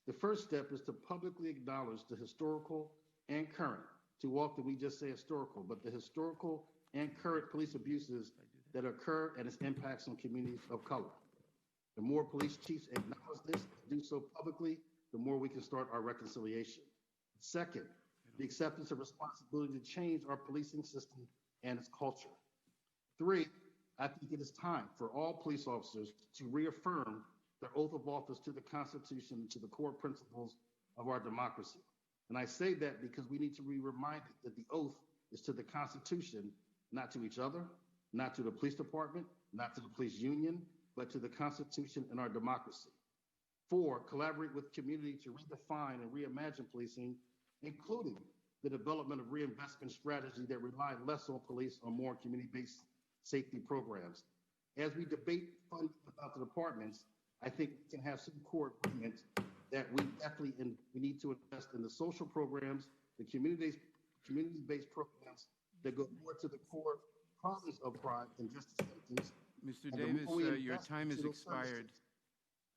The first step is to publicly acknowledge the historical and current, too often we just say historical, but the historical and current police abuses that occur and its impacts on communities of color. The more police chiefs acknowledge this and do so publicly, the more we can start our reconciliation. Second, the acceptance of responsibility to change our policing system and its culture. 3, I think it is time for all police officers to reaffirm their oath of office to the Constitution and to the core principles of our democracy. And I say that because we need to be reminded that the oath is to the Constitution, not to each other, not to the police department, not to the police union, but to the Constitution and our democracy. 4, collaborate with community to redefine and reimagine policing, including the development of reinvestment strategy that rely less on police or more community-based safety programs. As we debate funding about the departments, I think we can have some core agreement that we definitely we need to invest in the social programs, the community-based programs that go more to the core problems of crime and justice systems. Mr. Davis, your time has expired.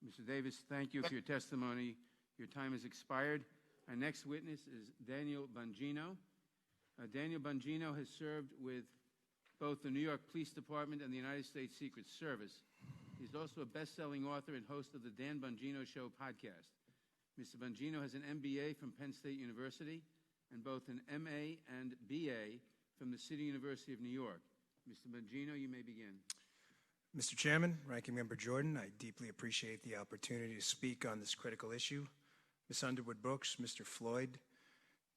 Mr. Davis, thank you for your testimony. Your time has expired. Our next witness is Daniel Bongino. Daniel Bongino has served with both the New York Police Department and the United States Secret Service. He's also a best-selling author and host of the Dan Bongino Show podcast. Mr. Bongino has an MBA from Penn State University and both an MA and BA from the City University of New York. Mr. Bongino, you may begin. Mr. Chairman, Ranking Member Jordan, I deeply appreciate the opportunity to speak on this critical issue. Ms. Underwood Brooks, Mr. Floyd,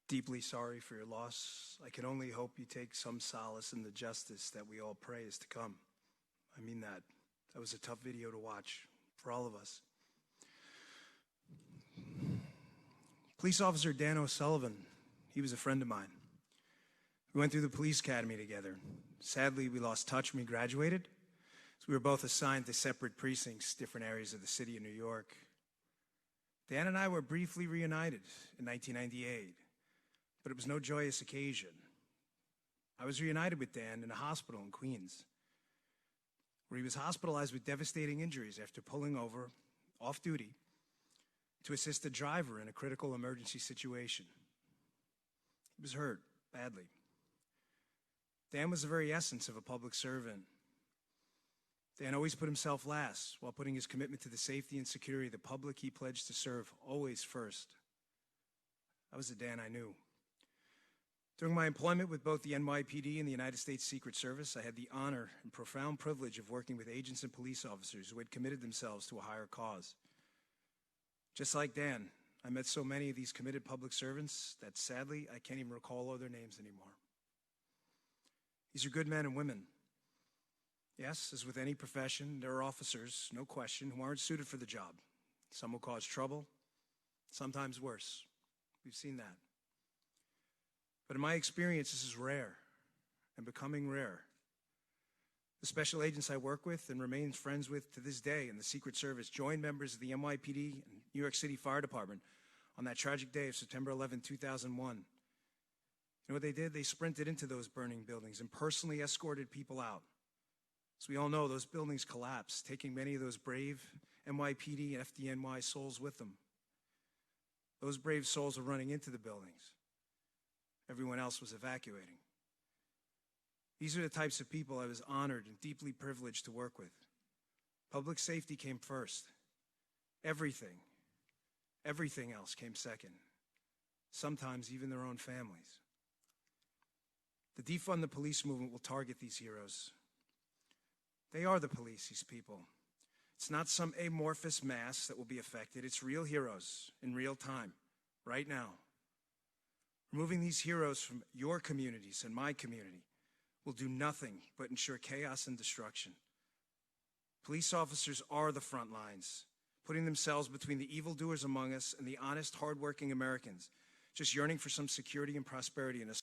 deeply sorry for your loss. I can only hope you take some solace in the justice that we all pray is to come. I mean that. That was a tough video to watch for all of us. Police Officer Dan O'Sullivan, he was a friend of mine. We went through the police academy together. Sadly, we lost touch when we graduated, so we were both assigned to separate precincts, different areas of the city of New York. Dan and I were briefly reunited in 1998, but it was no joyous occasion. I was reunited with Dan in a hospital in Queens, where he was hospitalized with devastating injuries after pulling over off duty to assist a driver in a critical emergency situation. He was hurt badly. Dan was the very essence of a public servant. Dan always put himself last while putting his commitment to the safety and security of the public he pledged to serve always first. That was the Dan I knew. During my employment with both the NYPD and the United States Secret Service, I had the honor and profound privilege of working with agents and police officers who had committed themselves to a higher cause. Just like Dan, I met so many of these committed public servants that sadly I can't even recall all their names anymore. These are good men and women. Yes, as with any profession, there are officers, no question, who aren't suited for the job. Some will cause trouble, sometimes worse. We've seen that. But in my experience, this is rare and becoming rare. The special agents I work with and remain friends with to this day in the Secret Service joined members of the NYPD and New York City Fire Department on that tragic day of September 11, 2001. You know what they did? They sprinted into those burning buildings and personally escorted people out. As we all know, those buildings collapsed, taking many of those brave NYPD and FDNY souls with them. Those brave souls were running into the buildings. Everyone else was evacuating. These are the types of people I was honored and deeply privileged to work with. Public safety came first. Everything else came second. Sometimes even their own families. The defund the police movement will target these heroes. They are the police, these people. It's not some amorphous mass that will be affected. It's real heroes in real time, right now. Removing these heroes from your communities and my community will do nothing but ensure chaos and destruction. Police officers are the front lines, putting themselves between the evildoers among us and the honest, hardworking Americans, just yearning for some security and prosperity in a